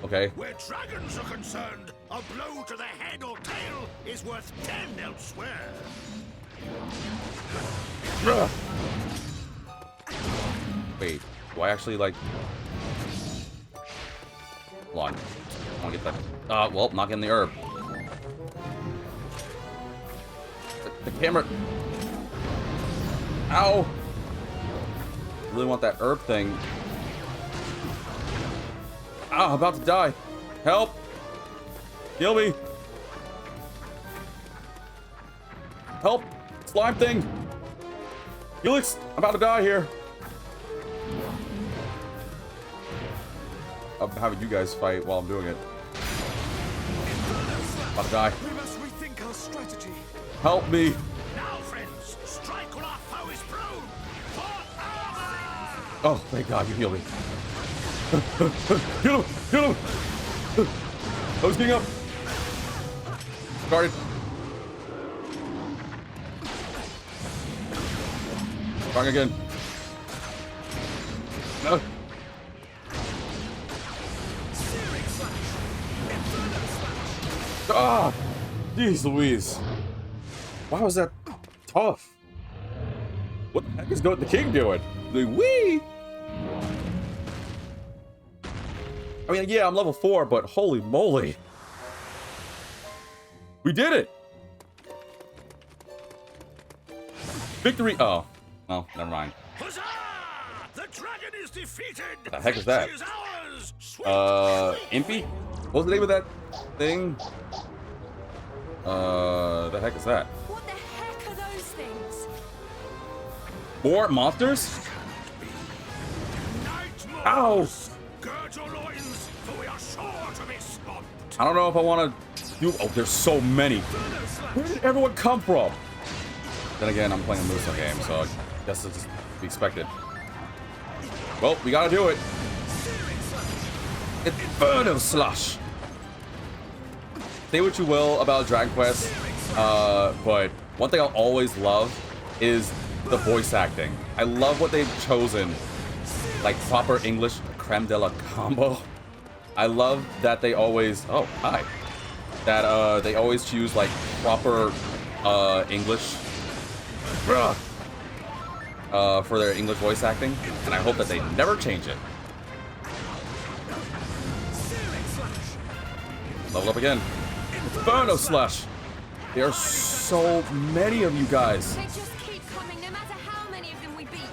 Okay. Where dragons are concerned, a blow to the head or tail is worth 10 elsewhere. Ugh. Wait, do I actually like... Hold on. I want to get that... well, not getting the herb. The camera... Ow! Really want that herb thing. Ah, I'm about to die. Help! Heal me! Help! Slime thing! Helix, I'm about to die here. I'm having you guys fight while I'm doing it. About to die. We must rethink our strategy. Help me. Now, friends, strike when our foe is prone. For armor! Oh, thank God, you healed me. Get him! Get him! I was getting up. Guarded. Starting again. No. Ah! Jeez Louise. Why was that tough? What the heck is the king doing? The wee! I mean, yeah, I'm level 4, but holy moly. We did it! Victory! Oh. Well, never mind. Huzzah! The dragon is defeated! What the heck is that? She is ours! Sweet, Impy? What's the name of that thing? The heck is that? What the heck are those things? More monsters? Nightmares! Ow! Gird your loins, for we are sure to be swamped! I don't know if I want to do... Oh, there's so many. Where did everyone come from? Then again, I'm playing a Muso game, so I guess it's just to be expected. Well, we gotta do it. Inferno Slush! Say what you will about Dragon Quest, but one thing I'll always love is the voice acting. I love what they've chosen, like proper English creme de la combo. I love that they always, oh, hi. That they always choose like proper English for their English voice acting, and I hope that they never change it. Level up again. Inferno Slush! There are so many of you guys. They just keep coming, no matter how many of them we beat.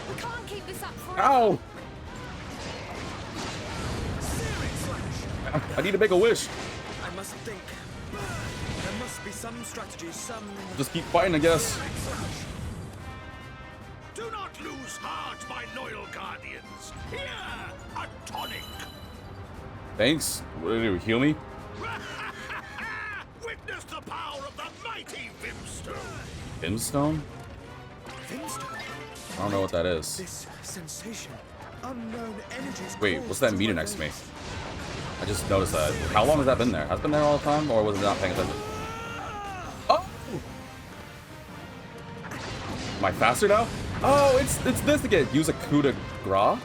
We can't keep this up forever. Ow! I need to make a wish. I must think. There must be some strategy, some... Just keep fighting, I guess. Do not lose heart, my loyal guardians! Here, a tonic! Thanks. What did you do? Heal me? Witness the power of the mighty Vimstone! Brimstone? Vimstone. I don't know what that is. This sensation. Unknown energies. Wait, cause what's that to meter my next to me? veins. I just noticed that. How long has that been there? Has it been there all the time, or was it not paying attention? Oh! Am I faster now? Oh, it's this again. Use a coup de grace?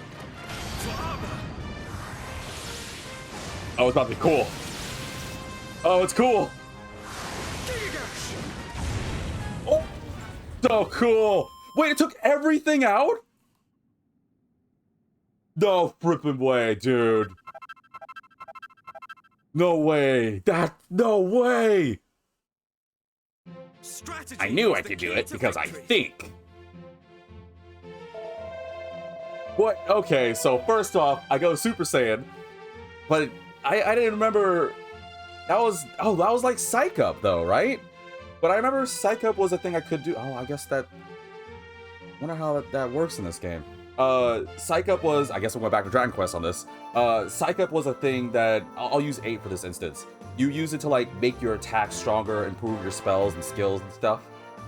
Oh, it's about to be cool. Oh, it's cool. Oh, so cool. Wait, it took everything out? No frippin' way, dude. No way. No way. Strategy I knew is I the could do key it to because I victory. think. What? Okay, so first off, I go Super Saiyan, but I didn't remember. That was like Psych Up though, right? But I remember Psych Up was a thing I could do. Oh, I guess that. Wonder how that works in this game. Psych Up was, I guess I went back to Dragon Quest on this. Psych Up was a thing that, I'll use 8 for this instance. You use it to like make your attack stronger, improve your spells and skills and stuff.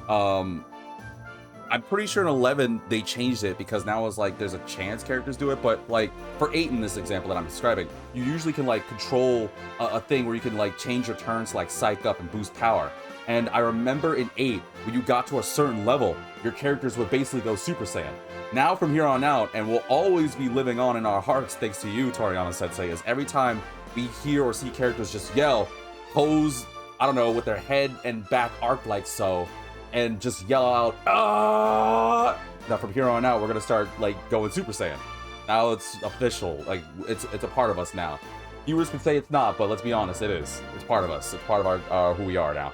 I'm pretty sure in 11 they changed it because now it's like there's a chance characters do it, but like for 8 in this example that I'm describing, you usually can like control a thing where you can like change your turns to like Psych Up and boost power. And I remember in 8, when you got to a certain level, your characters would basically go Super Saiyan. Now from here on out, and will always be living on in our hearts thanks to you, Toriyama Sensei, is every time we hear or see characters just yell, pose, I don't know, with their head and back arced like so, and just yell out, ah! Now from here on out, we're gonna start like going Super Saiyan. Now it's official, like it's a part of us now. Viewers can say it's not, but let's be honest, it is. It's part of us. It's part of our who we are now.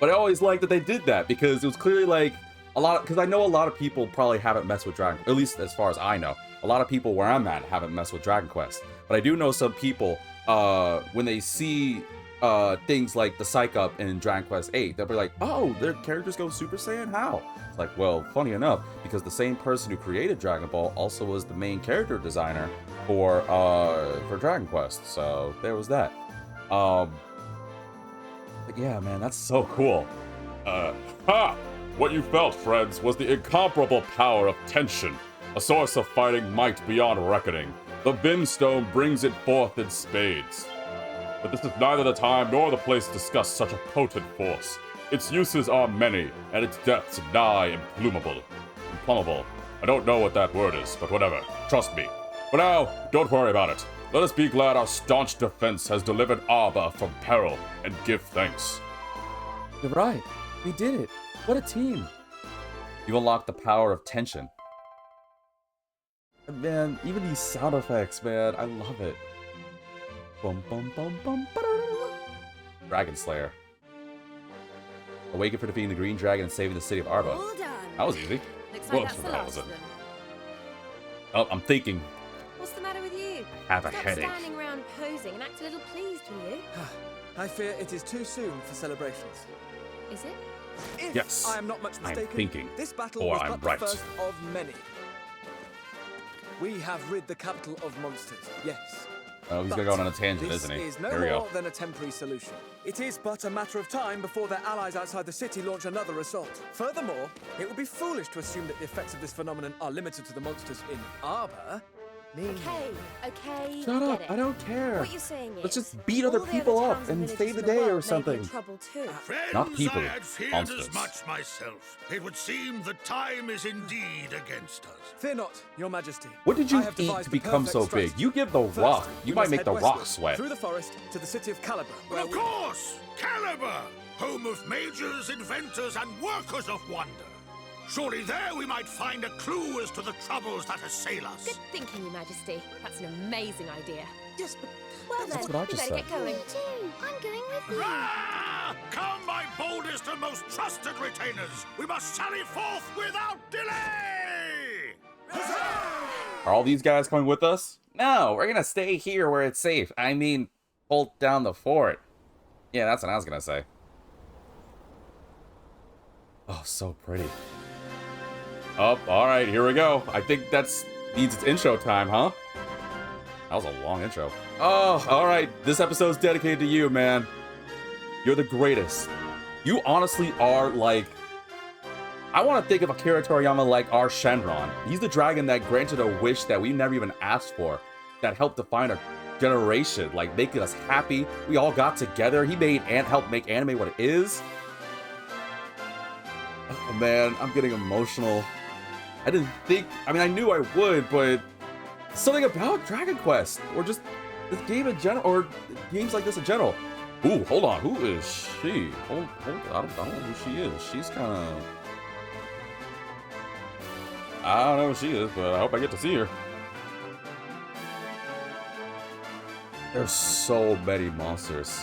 But I always liked that they did that because it was clearly like because I know a lot of people probably haven't messed with Dragon, at least as far as I know. A lot of people where I'm at haven't messed with Dragon Quest, but I do know some people when they see things like the Psych Up in Dragon Quest 8, they'll be like, oh, their characters go Super Saiyan? How? It's like, well, funny enough, because the same person who created Dragon Ball also was the main character designer for Dragon Quest, so there was that. But yeah, man, that's so cool. Ha! What you felt, friends, was the incomparable power of tension, a source of fighting might beyond reckoning. The Vinstone brings it forth in spades. But this is neither the time nor the place to discuss such a potent force. Its uses are many, and its depths nigh implumbable. I don't know what that word is, but whatever. Trust me. For now, don't worry about it. Let us be glad our staunch defense has delivered Arba from peril, and give thanks. You're right. We did it. What a team. You unlock the power of tension. Man, even these sound effects, man, I love it. Bum bum bum bum ba-da-da-da. Dragon Slayer. Awaken for defeating the Green Dragon and saving the city of Arba. All done. That was easy. Looks Well, like that's the that last was of it. them. Oh, I'm thinking. What's the matter with you? I have a Stop headache. standing around posing and act a little pleased, will you? I fear it is too soon for celebrations. Is it? If Yes, I am not much I'm mistaken, thinking, this battle or was I'm but right. the first of many. We have rid the capital of monsters, yes. Oh, he's But gonna go on a tangent, this isn't he? is no Here we go. more than a temporary solution. It is but a matter of time before their allies outside the city launch another assault. Furthermore, it would be foolish to assume that the effects of this phenomenon are limited to the monsters in Arba. Okay, Shut I up, get it. I don't care. What you're saying is, Let's just beat other all the people up towns and villages save the in day world or may be in something. trouble too. Friends, Not people, I had feared monsters. as much myself. It would seem the time is indeed against us. Fear not, your majesty. What did you I have eat devised to the become perfect so strategy. big? You give the First, rock. You we might must make head the rock westward, sweat. through the forest to the city of Caliber. where Of we- course! Caliber! Home of majors, inventors, and workers of wonder. Surely there we might find a clue as to the troubles that assail us. Good thinking, Your Majesty. That's an amazing idea. Yes, but Well That's then, what I we just better said. get going. Me too. I'm going with you. Ah! Come, my boldest and most trusted retainers! We must sally forth without delay! Are all these guys coming with us? No, we're gonna stay here where it's safe. I mean, hold down the fort. Yeah, that's what I was gonna say. Oh, so pretty. Oh, alright, here we go. I think that's needs its intro time, huh? That was a long intro. Oh, alright. This episode's dedicated to you, man. You're the greatest. You honestly are like... I want to think of Akira Toriyama like our Shenron. He's the dragon that granted a wish that we never even asked for. That helped define a generation. Like, making us happy. We all got together. He made and helped make anime what it is. Oh, man. I'm getting emotional. I didn't think... I mean, I knew I would, but... Something about Dragon Quest. Or just this game in general. Or games like this in general. Ooh, hold on. Who is she? Hold I don't know who she is. She's kind of... I don't know who she is, but I hope I get to see her. There's so many monsters.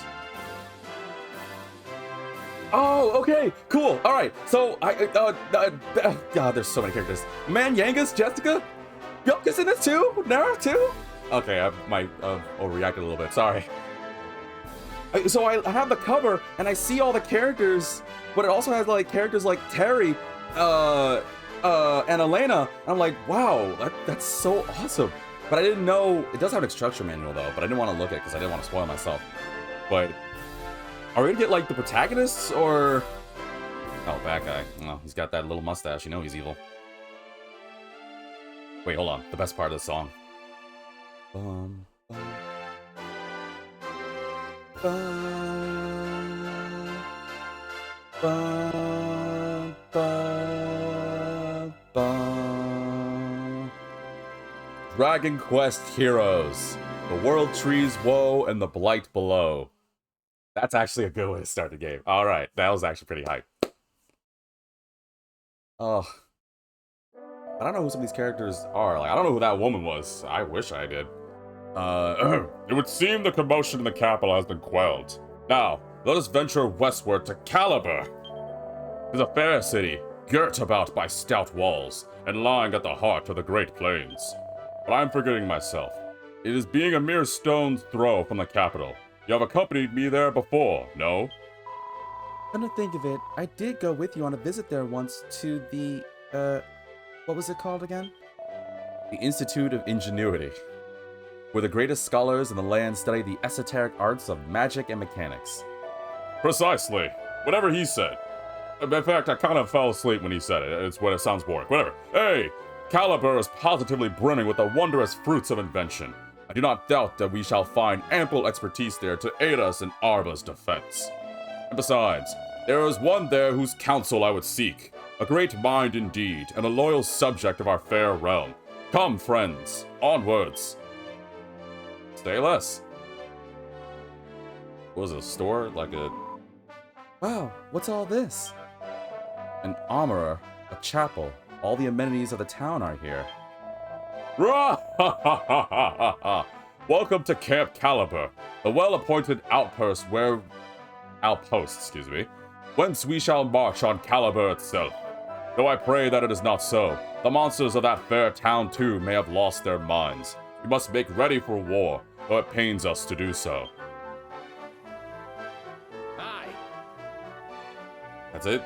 Oh, okay, cool. All right, so God, there's so many characters. Man, Yangus, Jessica, Yoka's in this too. Nara too. Okay, I might overreacted a little bit. Sorry. So I have the cover and I see all the characters, but it also has like characters like Terry, and Elena. And I'm like, wow, that's so awesome. But I didn't know, it does have an instruction manual though, but I didn't want to look at it because I didn't want to spoil myself. But are we gonna get like the protagonists or... Oh, that guy. Oh, he's got that little mustache, you know he's evil. Wait, hold on, the best part of the song. Bum, bum, bum, bum, bum, bum. Dragon Quest Heroes. The World Trees Woe and the Blight Below. That's actually a good way to start the game. Alright, that was actually pretty hype. Oh. I don't know who some of these characters are. Like, I don't know who that woman was. I wish I did. It would seem the commotion in the capital has been quelled. Now, let us venture westward to Caliber. It is a fair city, girt about by stout walls, and lying at the heart of the Great Plains. But I'm forgetting myself. It is being a mere stone's throw from the capital. You have accompanied me there before, no? Come to think of it, I did go with you on a visit there once to the, what was it called again? The Institute of Ingenuity. where the greatest scholars in the land study the esoteric arts of magic and mechanics. Precisely. Whatever he said. In fact, I kind of fell asleep when he said it. It's what it sounds boring. Whatever. Hey! Caliber is positively brimming with the wondrous fruits of invention. I do not doubt that we shall find ample expertise there to aid us in Arba's defense. And besides, there is one there whose counsel I would seek. A great mind indeed, and a loyal subject of our fair realm. Come, friends, onwards. Stay less. What was it, a store? Like a... Wow, what's all this? An armorer, a chapel. All the amenities of the town are here. Welcome to Camp Caliber, the well-appointed outpost whence we shall march on Caliber itself. Though I pray that it is not so, the monsters of that fair town too may have lost their minds. We must make ready for war, though it pains us to do so. Hi. That's it?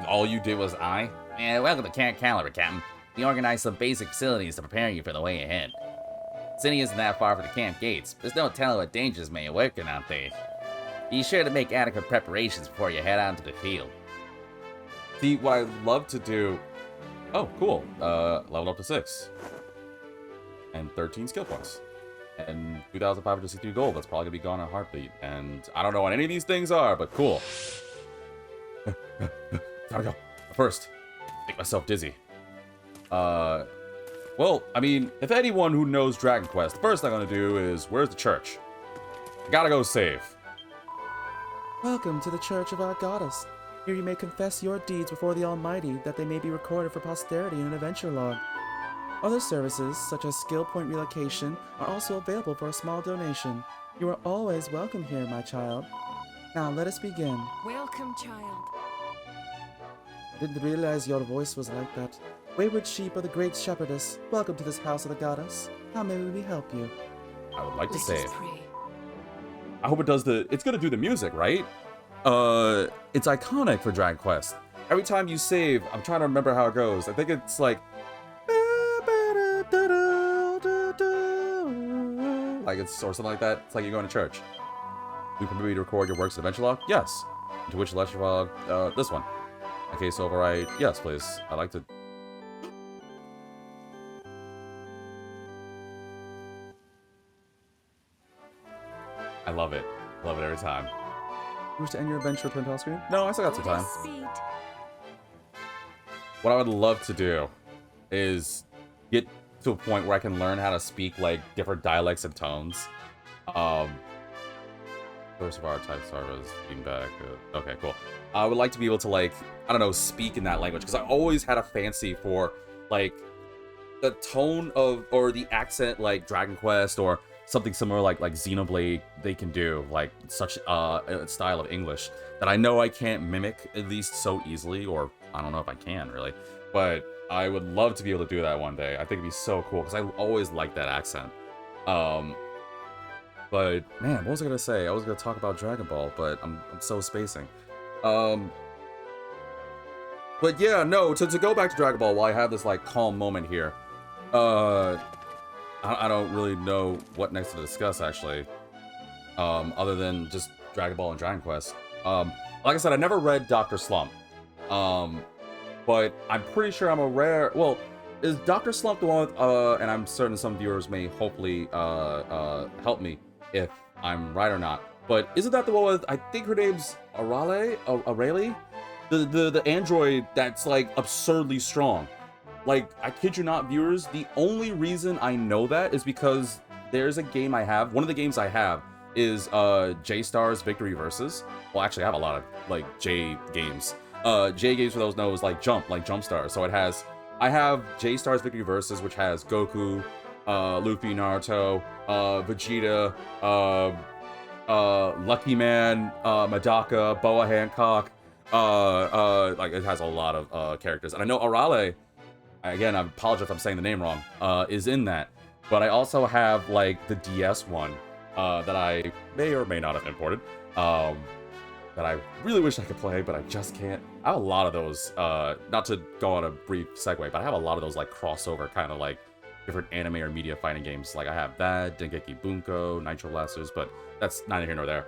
All you did was I? Yeah, welcome to Camp Caliber, Captain. We organized some basic facilities to prepare you for the way ahead. The city isn't that far from the camp gates. There's no telling what dangers may awaken out there. Be sure to make adequate preparations before you head out into the field. See, what I'd love to do... Oh, cool. Leveled up to 6. And 13 skill points. And 2,562 gold. That's probably going to be gone in a heartbeat. And I don't know what any of these things are, but cool. Gotta go. First, make myself dizzy. Well, I mean, if anyone who knows Dragon Quest, the first thing I'm gonna do is, where's the church? I gotta go save. Welcome to the Church of our Goddess. Here you may confess your deeds before the Almighty, that they may be recorded for posterity in an adventure log. Other services, such as skill point relocation, are also available for a small donation. You are always welcome here, my child. Now let us begin. Welcome, child. I didn't realize your voice was like that. Wayward sheep of the great shepherdess, welcome to this house of the goddess. How may we help you? I would like to Let save. us pray. I hope it does the... It's gonna do the music, right? It's iconic for Dragon Quest. Every time you save, I'm trying to remember how it goes. I think it's like... Like it's, or something like that. It's like you're going to church. We permit you to record your works in Adventure Log? Yes. Into which lecture log? This one. In case override, yes, please. I'd like to... I love it. Love it every time. You wish to end your adventure, return to the screen? No, I still got some time. Speed. What I would love to do is get to a point where I can learn how to speak, like, different dialects and tones. First of our type servers, feedback. Okay, cool. I would like to be able to, like, I don't know, speak in that language, because I always had a fancy for, like, the tone of, or the accent, like, Dragon Quest, or something similar like Xenoblade they can do, like such a style of English that I know I can't mimic at least so easily, or I don't know if I can really, but I would love to be able to do that one day. I think it'd be so cool because I always like that accent. But man, what was I gonna say? I was gonna talk about Dragon Ball, but I'm so spacing. But yeah, no, to go back to Dragon Ball while I have this like calm moment here. I don't really know what next to discuss, actually, other than just Dragon Ball and Dragon Quest. Like I said, I never read Dr. Slump, but I'm pretty sure I'm aware... Well, is Dr. Slump the one with, and I'm certain some viewers may hopefully help me if I'm right or not, but isn't that the one with, I think her name's Arale? The android that's, like, absurdly strong. Like, I kid you not, viewers, the only reason I know that is because there's a game I have. One of the games I have is J-Star's Victory Versus. Well, actually, I have a lot of, like, J games. J games, for those who know, is like Jump Star. So it has... I have J-Star's Victory Versus, which has Goku, Luffy, Naruto, Vegeta, Lucky Man, Madaka, Boa Hancock. Like, it has a lot of characters. And I know Arale... Again, I apologize if I'm saying the name wrong, is in that. But I also have, like, the DS one that I may or may not have imported, that I really wish I could play, but I just can't. I have a lot of those, not to go on a brief segue, but I have a lot of those, like, crossover kind of, like, different anime or media fighting games. Like I have that, Dengeki Bunko, Nitro Blasters, but that's neither here nor there.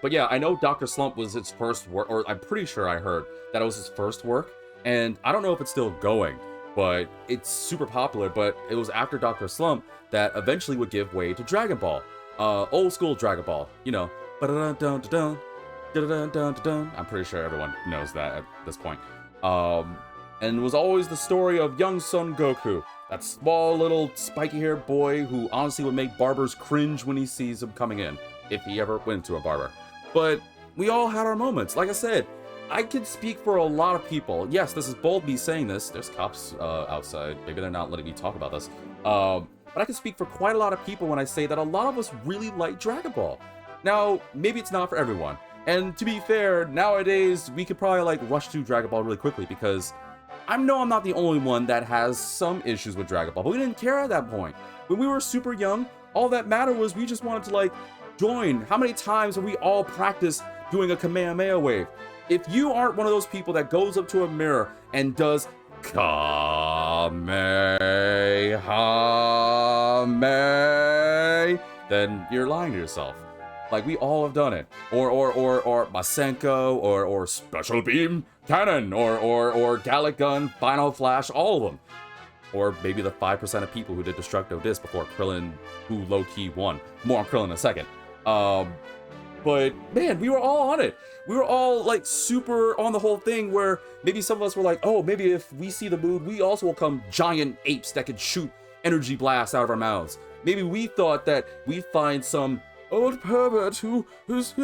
But yeah, I know Dr. Slump was its first work, or I'm pretty sure I heard that it was his first work, and I don't know if it's still going, but it's super popular. But it was after Dr. Slump that eventually would give way to Dragon Ball, old school Dragon Ball, you know. I'm pretty sure everyone knows that at this point. And it was always the story of young Son Goku, that small little spiky-haired boy who honestly would make barbers cringe when he sees him coming in, if he ever went to a barber. But we all had our moments. Like I said, I can speak for a lot of people. Yes, this is bold me saying this. There's cops outside. Maybe they're not letting me talk about this. But I can speak for quite a lot of people when I say that a lot of us really like Dragon Ball. Now, maybe it's not for everyone. And to be fair, nowadays, we could probably like rush through Dragon Ball really quickly because I know I'm not the only one that has some issues with Dragon Ball, but we didn't care at that point. When we were super young, all that mattered was we just wanted to like join. How many times have we all practiced doing a Kamehameha wave? If you aren't one of those people that goes up to a mirror and does Kamehameha, then you're lying to yourself. Like, we all have done it. Or Masenko, or Special Beam Cannon, or Gallic Gun, Final Flash, all of them. Or maybe the 5% of people who did Destructo Disc before Krillin, who low-key won. More on Krillin in a second. But, man, we were all on it. We were all, like, super on the whole thing where maybe some of us were like, oh, maybe if we see the mood, we also will come giant apes that could shoot energy blasts out of our mouths. Maybe we thought that we'd find some old pervert who is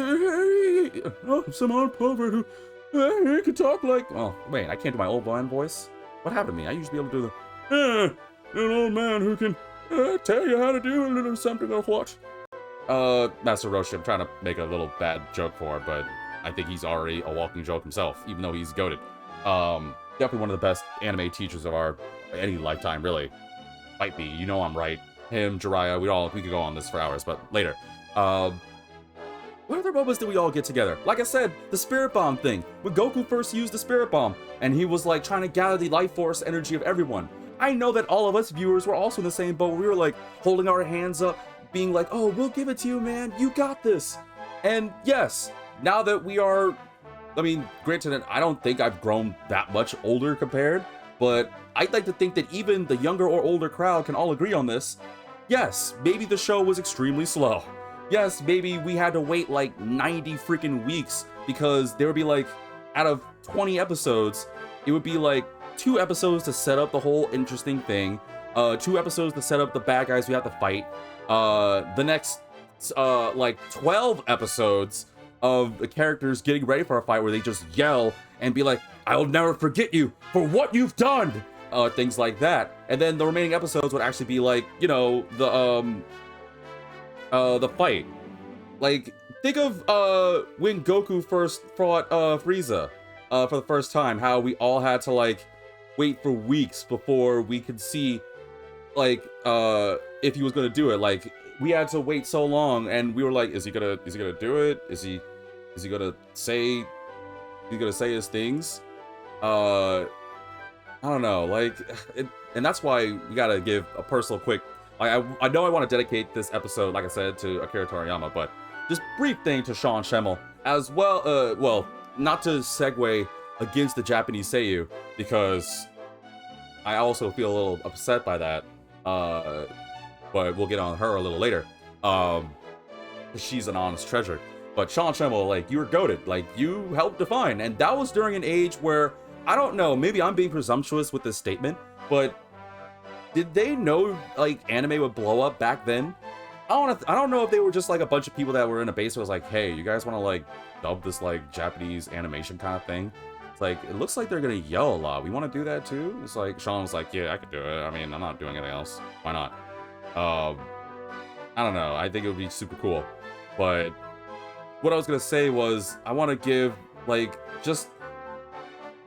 some old pervert who could talk like, oh wait, I can't do my old man voice. What happened to me? I used to be able to do the an old man who can tell you how to do a little something or what. Master Roshi, I'm trying to make a little bad joke for it, but I think he's already a walking joke himself, even though he's goated. Definitely one of the best anime teachers of any lifetime, really. Might be, you know I'm right. Him, Jiraiya, we could go on this for hours, but later. What other moments did we all get together? Like I said, the Spirit Bomb thing. When Goku first used the Spirit Bomb, and he was like trying to gather the life force energy of everyone. I know that all of us viewers were also in the same boat. We were like holding our hands up, being like, oh, we'll give it to you, man. You got this. And yes, now that we are, I mean, granted, I don't think I've grown that much older compared, but I'd like to think that even the younger or older crowd can all agree on this. Yes, maybe the show was extremely slow. Yes, maybe we had to wait like 90 freaking weeks because there would be like, out of 20 episodes, it would be like 2 episodes to set up the whole interesting thing, 2 episodes to set up the bad guys we have to fight, the next like 12 episodes of the characters getting ready for a fight where they just yell and be like, I'll never forget you for what you've done, things like that. And then the remaining episodes would actually be like, you know, the fight. Like, think of when Goku first fought Frieza for the first time, how we all had to like wait for weeks before we could see like if he was gonna do it. Like, we had to wait so long, and we were like, is he gonna do it? Is he gonna say his things? I don't know, like and that's why we gotta give a personal quick, I know I want to dedicate this episode, like I said, to Akira Toriyama, but just brief thing to Sean Schemmel as well. Well, not to segue against the Japanese Seiyu, because I also feel a little upset by that. But we'll get on her a little later. She's an honest treasure. But Sean Schemmel, like, you were goated. Like, you helped define, and that was during an age where, I don't know, maybe I'm being presumptuous with this statement, but did they know like anime would blow up back then? I don't know if they were just like a bunch of people that were in a base that was like, hey, you guys want to like dub this like Japanese animation kind of thing? It's like, it looks like they're gonna yell a lot. We want to do that too? It's like, Sean was like, yeah, I could do it. I mean, I'm not doing anything else. Why not? I don't know. I think it would be super cool. But what I was gonna say was, I want to give like just,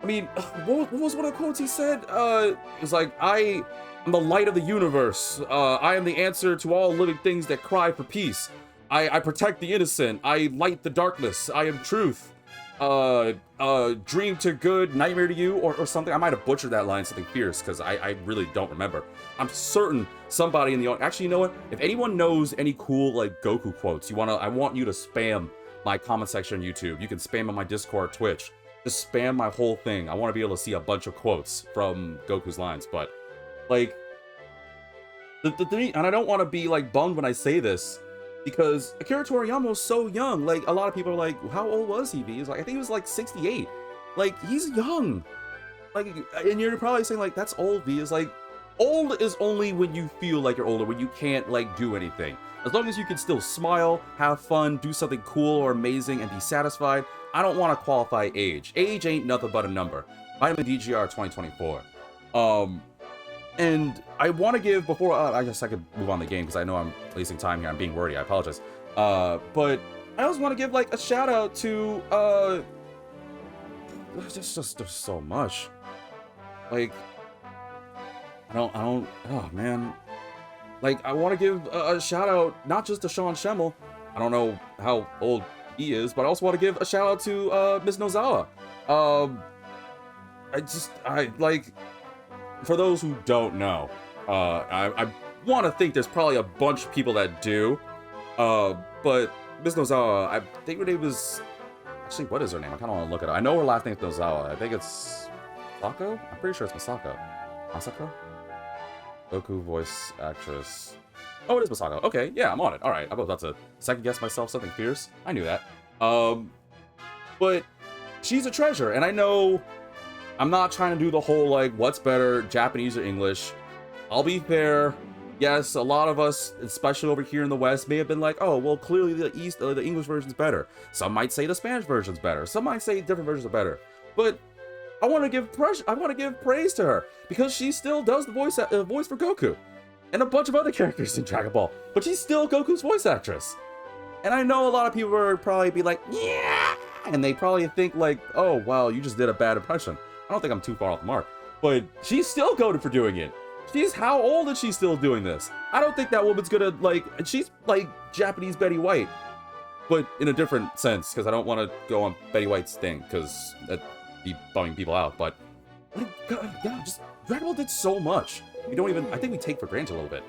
I mean, what was one of the quotes he said? It was like, I am the light of the universe. I am the answer to all living things that cry for peace. I protect the innocent. I light the darkness. I am truth. dream to good, nightmare to you, or something. I might have butchered that line, something fierce, because I really don't remember. I'm certain somebody in the audience, actually, you know what? If anyone knows any cool, like, Goku quotes, I want you to spam my comment section on YouTube. You can spam on my Discord, Twitch. Just spam my whole thing. I want to be able to see a bunch of quotes from Goku's lines, but, like, the thing, and I don't want to be, like, bummed when I say this, because Akira Toriyama was so young. Like, a lot of people are like, how old was he? He's like, I think he was like 68. Like, he's young. Like, and you're probably saying, like, that's old, V. Is like, old is only when you feel like you're older, when you can't, like, do anything. As long as you can still smile, have fun, do something cool or amazing, and be satisfied, I don't want to qualify age. Age ain't nothing but a number. Vitamin DGR 2024. And I want to give, before, I guess I could move on the game, because I know I'm wasting time here, I'm being wordy, I apologize. But I also want to give, like, a shout out to, there's so much. Like, I don't, oh man. Like, I want to give a shout out, not just to Sean Schemmel, I don't know how old he is, but I also want to give a shout out to, Ms. Nozawa. For those who don't know, I want to think there's probably a bunch of people that do, but Ms. Nozawa, I think her name was, actually, what is her name? I kind of want to look it up. I know her last name is Nozawa. I think it's Masako? I'm pretty sure it's Masako. Masako? Goku voice actress. Oh, it is Masako. Okay, yeah, I'm on it. All right, I was about to second guess myself, something fierce. I knew that. But she's a treasure, and I know I'm not trying to do the whole, like, what's better, Japanese or English. I'll be fair. Yes, a lot of us, especially over here in the West, may have been like, oh, well, clearly the English version's better. Some might say the Spanish version's better. Some might say different versions are better. But I want to give praise to her, because she still does the voice for Goku and a bunch of other characters in Dragon Ball. But she's still Goku's voice actress. And I know a lot of people would probably be like, yeah, and they probably think like, oh, wow, you just did a bad impression. I don't think I'm too far off the mark, but she's still goated for doing it. How old is she still doing this? I don't think that woman's gonna, like, she's like Japanese Betty White, but in a different sense, because I don't want to go on Betty White's thing, because that'd be bumming people out, but, like, yeah, just, Dragon Ball did so much. We don't even, I think we take for granted a little bit.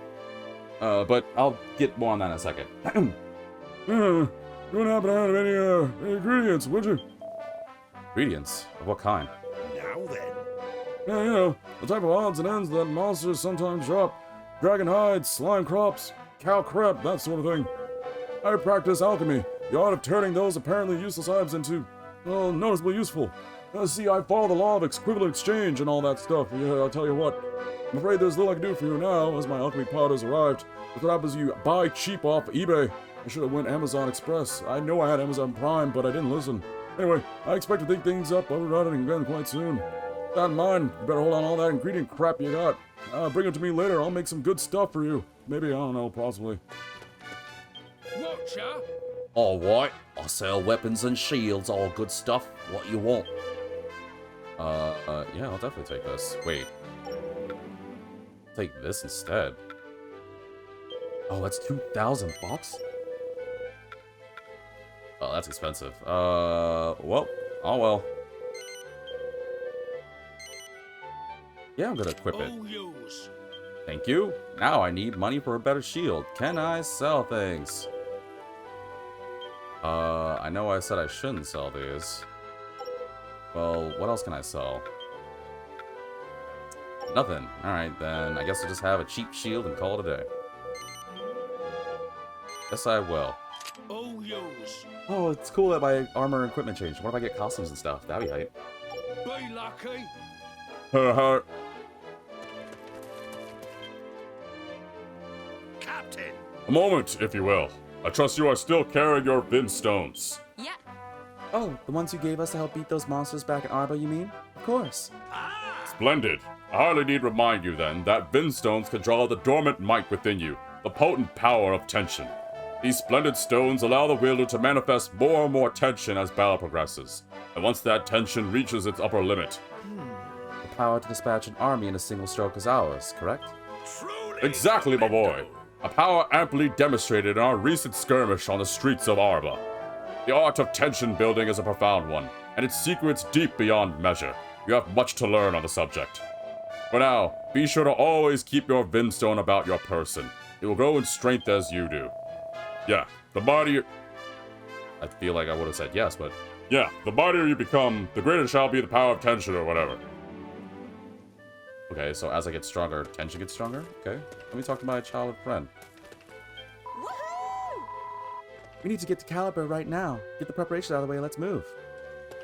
But I'll get more on that in a second. You wouldn't happen to have any ingredients, would you? Ingredients? Of what kind? Now then. Yeah, you know, the type of odds and ends that monsters sometimes drop. Dragon hides, slime crops, cow crap, that sort of thing. I practice alchemy, the art of turning those apparently useless items into, well, noticeably useful. See, I follow the law of equivalent exchange and all that stuff. Yeah, I'll tell you what. I'm afraid there's little I can do for you now, as my alchemy pot has arrived. But what happens is you buy cheap off eBay. I should have went Amazon Express. I know I had Amazon Prime, but I didn't listen. Anyway, I expect to think things up about it again quite soon. That in mind, you better hold on all that ingredient crap you got. Bring it to me later. I'll make some good stuff for you. Maybe, I don't know, possibly. Watcher? Alright, I'll sell weapons and shields, all good stuff. What you want? Yeah, I'll definitely take this. Wait. Take this instead. Oh, that's 2,000 bucks? Oh, that's expensive. Well, oh well. Yeah, I'm gonna equip it. Thank you. Now I need money for a better shield. Can I sell things? I know I said I shouldn't sell these. Well, what else can I sell? Nothing. Alright, then I guess I'll just have a cheap shield and call it a day. Yes, I will. Oh, it's cool that my armor and equipment changed. What if I get costumes and stuff? That'd be hype. Be lucky. Captain! A moment, if you will. I trust you are still carrying your Vin stones. Yeah. Oh, the ones you gave us to help beat those monsters back in Arba, you mean? Of course. Splendid. I hardly need remind you then that Vin stones can draw the dormant might within you, the potent power of tension. These splendid stones allow the wielder to manifest more and more tension as battle progresses, and once that tension reaches its upper limit. The power to dispatch an army in a single stroke is ours, correct? Truly Exactly, my boy. tremendous. A power amply demonstrated in our recent skirmish on the streets of Arba. The art of tension building is a profound one, and its secrets deep beyond measure. You have much to learn on the subject. For now, be sure to always keep your Vinstone about your person. It will grow in strength as you do. Yeah, the mightier... I feel like I would have said yes, but... Yeah, the mightier you become, the greater shall be the power of tension or whatever. Okay, so as I get stronger, tension gets stronger? Okay, let me talk to my childhood friend. We need to get to Caliber right now. Get the preparation out of the way, let's move.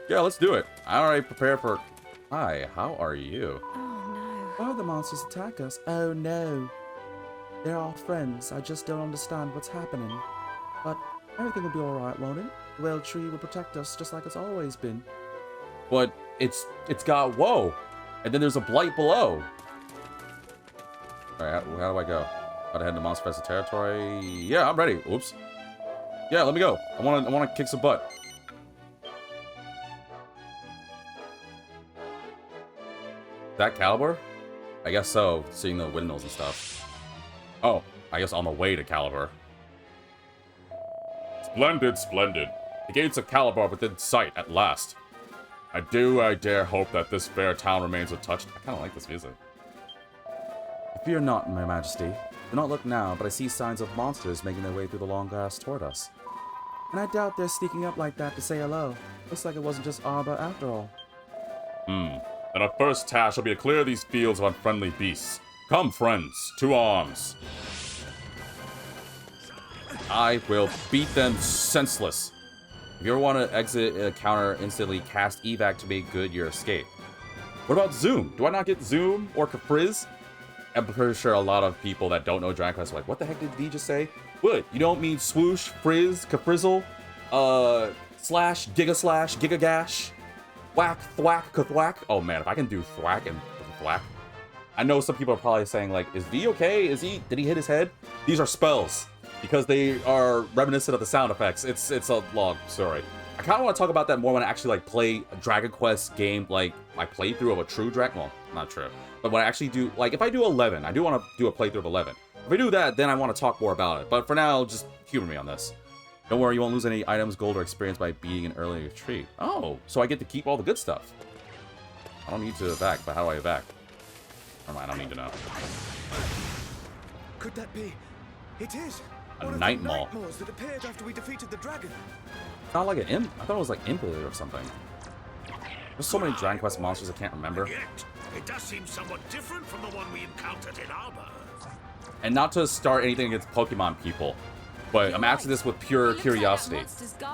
Yeah, let's do it. I already prepared for... Hi, how are you? Oh Why would the monsters attack us? Oh no. They're all friends. I just don't understand what's happening. But everything will be alright, won't it? The Whale Tree will protect us just like it's always been. But it's got whoa, and then there's a blight below. Alright, how do I go? Gotta head to Monster Fest territory. Yeah, I'm ready. Oops. Yeah, let me go. I wanna kick some butt. That Caliber? I guess so, seeing the windmills and stuff. Oh, I guess on the way to Caliber. Splendid, splendid. The gates of Caliber within sight at last. I dare hope that this fair town remains untouched. I kinda like this music. Fear not, my majesty. Do not look now, but I see signs of monsters making their way through the long grass toward us. And I doubt they're sneaking up like that to say hello. Looks like it wasn't just Arbor after all. Then our first task shall be to clear these fields of unfriendly beasts. Come, friends, to arms. I will beat them senseless. If you ever want to exit a counter, instantly cast evac to make good your escape. What about Zoom? Do I not get Zoom or Capriz? I'm pretty sure a lot of people that don't know Dragon Quest are like, what the heck did V just say? What? You don't mean swoosh, frizz, caprizzle, slash, giga gash, whack, thwack, kathwack? Oh man, if I can do thwack and thwack. I know some people are probably saying like, is V okay? Did he hit his head? These are spells, because they are reminiscent of the sound effects. It's a long story. I kind of want to talk about that more when I actually like play a Dragon Quest game, like my playthrough of a true Dragon, well, not true. But when I actually do, like, if I do 11, I do want to do a playthrough of 11. If I do that, then I want to talk more about it. But for now, just humor me on this. Don't worry, you won't lose any items, gold, or experience by beating an early retreat. Oh, so I get to keep all the good stuff. I don't need to evac, but how do I evac? Never mind, I don't need to know. Could that be? It is. A One of night the maw. nightmares that appeared after we defeated the dragon. It's not like an imp. I thought it was like Imp or something. There's so many Dragon Quest monsters I can't remember. Yet, it does seem somewhat different from the one we encountered in Arbor. And not to start anything against Pokemon people, but I'm asking this with pure curiosity.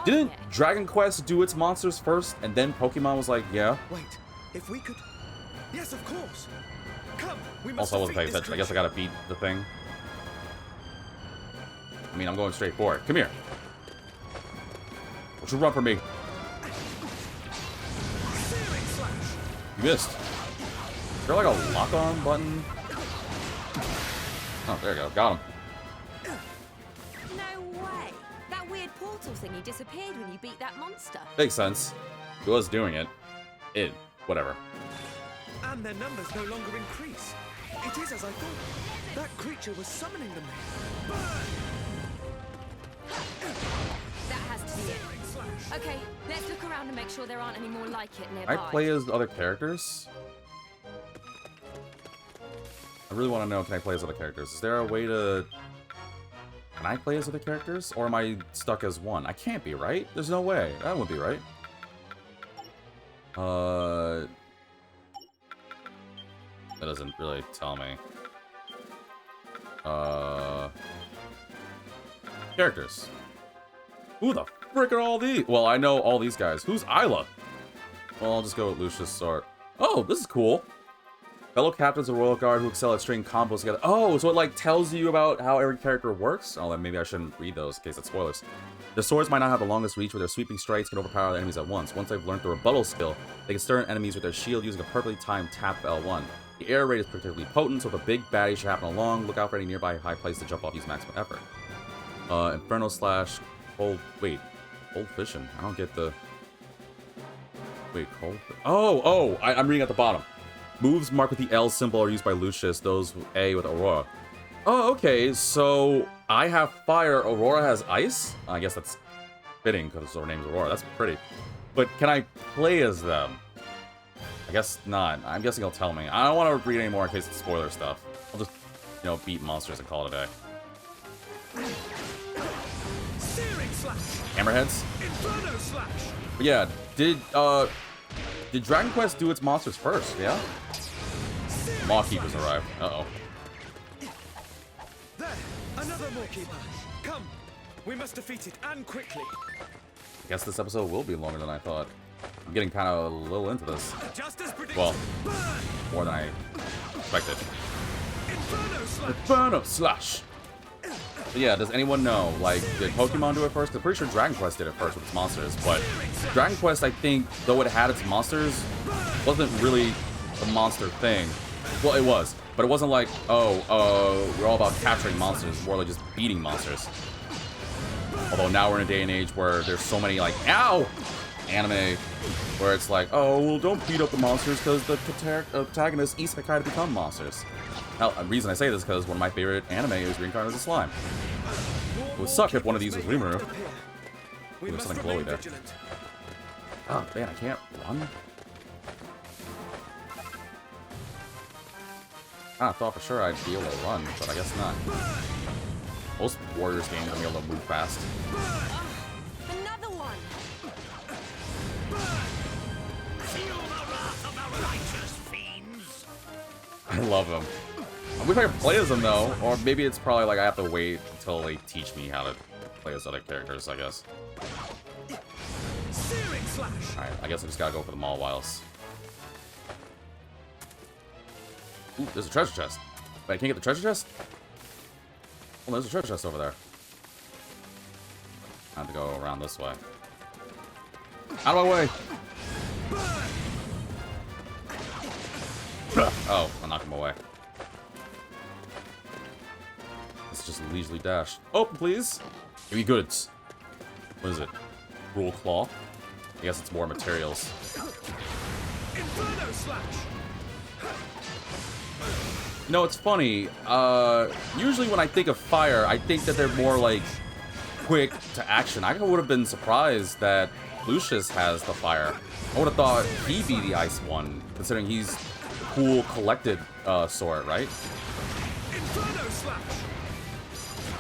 Didn't Dragon Quest do its monsters first, and then Pokemon was like, yeah? Wait, if we could... Yes, of course. Come, we must Also, I wasn't paying defeat this attention. I guess I creature. gotta beat the thing. I mean, I'm going straight for it. Come here. Don't you run from me. Searing slash. You missed. Is there like a lock-on button? Oh, there you go. Got him. No way. That weird portal thingy disappeared when you beat that monster. Makes sense. He was doing it. Whatever. And their numbers no longer increase. It is as I thought. That creature was summoning them. Burn! That has to be it. Okay, let's look around and make sure there aren't any more like it nearby. I play as other characters? I really want to know, can I play as other characters? Is there a way to... Can I play as other characters? Or am I stuck as one? I can't be, right? There's no way. That would be right. That doesn't really tell me. Characters. Who the frick are all these? Well, I know all these guys. Who's Isla? Well, I'll just go with Lucius or... Oh, this is cool. Fellow captains of Royal Guard who excel at stringing combos together. Oh, so it like tells you about how every character works? Oh, then maybe I shouldn't read those in case it's spoilers. Their swords might not have the longest reach, but their sweeping strikes can overpower the enemies at once. Once they've learned the rebuttal skill, they can stir enemies with their shield using a perfectly timed tap of L1. The air raid is particularly potent, so if a big baddie should happen along, look out for any nearby high place to jump off, use maximum effort. Inferno slash cold... Wait. Cold Fission. I don't get the... Wait, cold... Oh! I'm reading at the bottom. Moves marked with the L symbol are used by Lucius, those with A with Aurora. Oh, okay, so I have fire, Aurora has ice? I guess that's fitting because her name's Aurora. That's pretty. But can I play as them? I guess not. I'm guessing he'll tell me. I don't want to read any more in case it's spoiler stuff. I'll just, you know, beat monsters and call it a day. Hammerheads? Inferno slash. But yeah, did Dragon Quest do its monsters first? Yeah. Mawkeepers arrived. Uh-oh. There, another Mawkeeper. Come, we must defeat it, and quickly. I guess this episode will be longer than I thought. I'm getting kind of a little into this. Just as predicted. Well, more than I expected. Inferno slash. Inferno slash. But yeah, does anyone know? Like, did Pokemon do it first? I'm pretty sure Dragon Quest did it first with its monsters. But Dragon Quest, I think, though it had its monsters, wasn't really a monster thing. Well, it was, but it wasn't like, oh, we're all about capturing monsters. More like just beating monsters. Although now we're in a day and age where there's so many like, ow, anime, where it's like, oh, well, don't beat up the monsters because the protagonists isekai to become monsters. Now, the reason I say this is because one of my favorite anime is Reincarnated as a Slime. It would suck if one of these was Rimuru. We There's must something remain glowy there. vigilant. Oh, man, I can't run? I thought for sure I'd be able to run, but I guess not. Most Warriors games are going to be able to move fast. Another one! Feel the wrath of the righteous fiends. I love them. I wish I could play as them, though. Or maybe it's probably like I have to wait until they teach me how to play as other characters, I guess. Searing slash. Alright, I guess I just gotta go for the Mawwiles. Ooh, there's a treasure chest. Wait, I can't get the treasure chest? Oh, there's a treasure chest over there. I have to go around this way. Out of my way! Oh, I knocked him away. It's just a leisurely dash. Open, please! Give me goods. What is it? Cruel Claw? I guess it's more materials. Inferno slash. You know, it's funny. Usually when I think of fire, I think that they're more like quick to action. I would have been surprised that Lucius has the fire. I would have thought he'd be the ice one, considering he's the cool, collected sort, right? Inferno slash.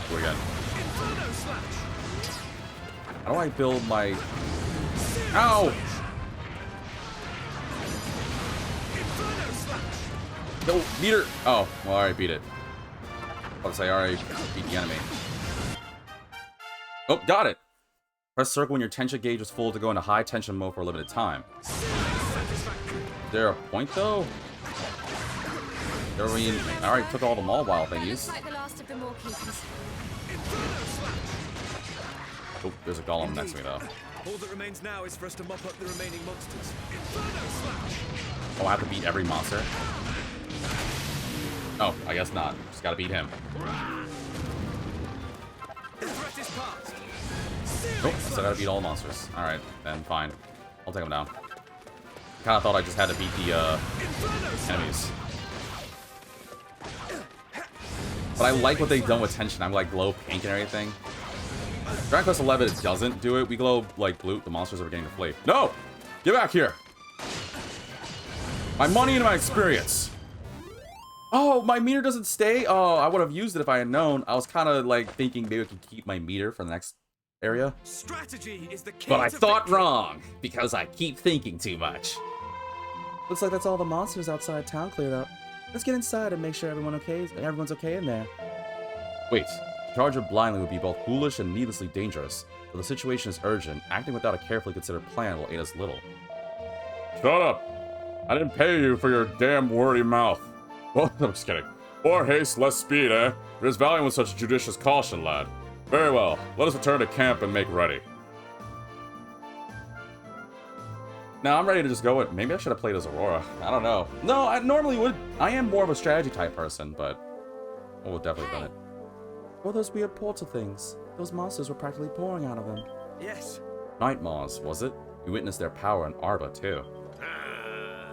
What we got? Inferno slash. How do I build my... Ow! Inferno slash. No, meter! Oh, well, I already beat it. I was say, I already beat the enemy. Oh, got it! Press circle when your tension gauge is full to go into high tension mode for a limited time. Is there a point, though? I mean, I already took all the Mawwile That looks thingies. like the last of the Mawkeepers. Oh, there's a golem next to me, though. All that remains now is for us to mop up the remaining monsters. Inferno slash. Oh, I have to beat every monster? Oh, I guess not. Just gotta beat him. The threat is past. Oh, so I gotta beat all monsters. Alright, then fine. I'll take them down. Kinda thought I just had to beat the, enemies. But I like what they've done with tension. I'm like glow pink and everything. Dragon Quest 11 it doesn't do it. We glow like blue. The monsters are beginning to flee. No! Get back here! My money and my experience! Oh, my meter doesn't stay? Oh, I would have used it if I had known. I was kind of like thinking maybe I could keep my meter for the next area. Strategy is the key. But I to thought victory. wrong, because I keep thinking too much. Looks like that's all the monsters outside town cleared up. Let's get inside and make sure everyone's okay in there. Wait, to charge her blindly would be both foolish and needlessly dangerous. Though the situation is urgent, acting without a carefully considered plan will aid us little. Shut up! I didn't pay you for your damn wordy mouth. Well, I'm just kidding. More haste, less speed, eh? There's value in such judicious caution, lad. Very well. Let us return to camp and make ready. Now I'm ready to just go with. Maybe I should have played as Aurora. I don't know. No, I normally would. I am more of a strategy type person, but I would definitely have done it. What are those weird portal things? Those monsters were practically pouring out of them. Yes. Nightmaws, was it? We witnessed their power in Arba, too.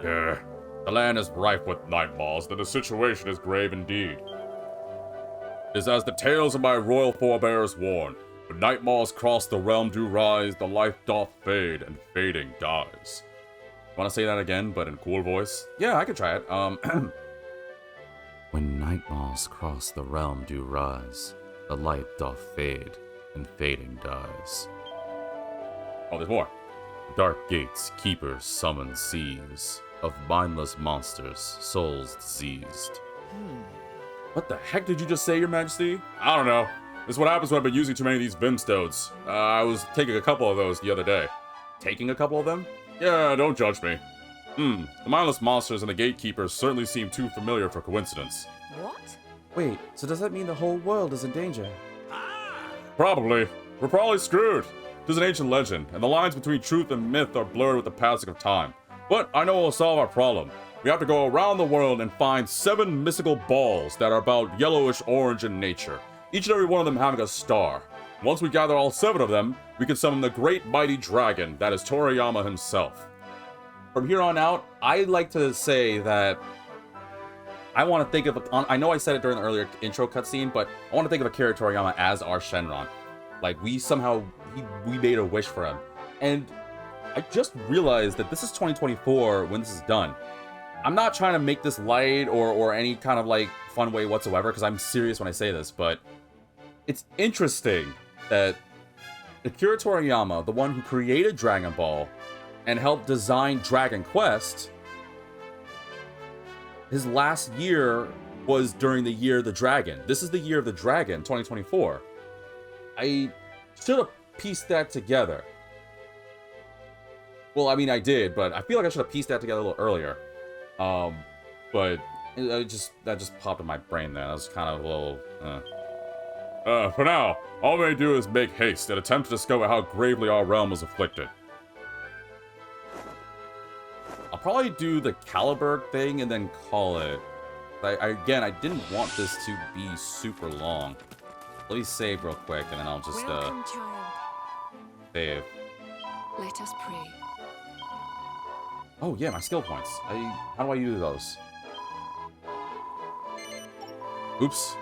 Yeah. The land is rife with nightmares, and the situation is grave indeed. It is as the tales of my royal forebears warn. When night maws cross the realm do rise, the life doth fade, and fading dies. Want to say that again, but in a cool voice? Yeah, I could try it. When night maws cross the realm do rise, the light doth fade, and fading dies. Oh, there's more. Dark gates, keepers summon seas, of mindless monsters, souls diseased. What the heck did you just say, Your Majesty? I don't know. This is what happens when I've been using too many of these Vimstones. I was taking a couple of those the other day. Taking a couple of them? Yeah, don't judge me. The mindless monsters and the gatekeepers certainly seem too familiar for coincidence. What? Wait, so does that mean the whole world is in danger? Probably. We're probably screwed. There's an ancient legend, and the lines between truth and myth are blurred with the passing of time. But I know we'll solve our problem. We have to go around the world and find 7 mystical balls that are about yellowish orange in nature, each and every one of them having a star. Once we gather all 7 of them, we can summon the great mighty dragon that is Toriyama himself. From here on out, I like to say that I want to think of, I know I said it during the earlier intro cutscene, but I want to think of Akira Toriyama as our Shenron. Like, we somehow, we made a wish for him. And I just realized that this is 2024 when this is done. I'm not trying to make this light or any kind of, like, fun way whatsoever, because I'm serious when I say this, but it's interesting that Akira Toriyama, the one who created Dragon Ball and helped design Dragon Quest, his last year was during the year of the dragon. This is the year of the dragon, 2024. I should have pieced that together. Well, I mean, I did, but I feel like I should have pieced that together a little earlier. But that just popped in my brain there. That was kind of a little, For now, all we may do is make haste and attempt to discover how gravely our realm was afflicted. I'll probably do the Caliburg thing and then call it. Again, I didn't want this to be super long. Let me save real quick, and then I'll just, Welcome, child. save. Let us pray. Oh, yeah, my skill points. How do I use those? Oops.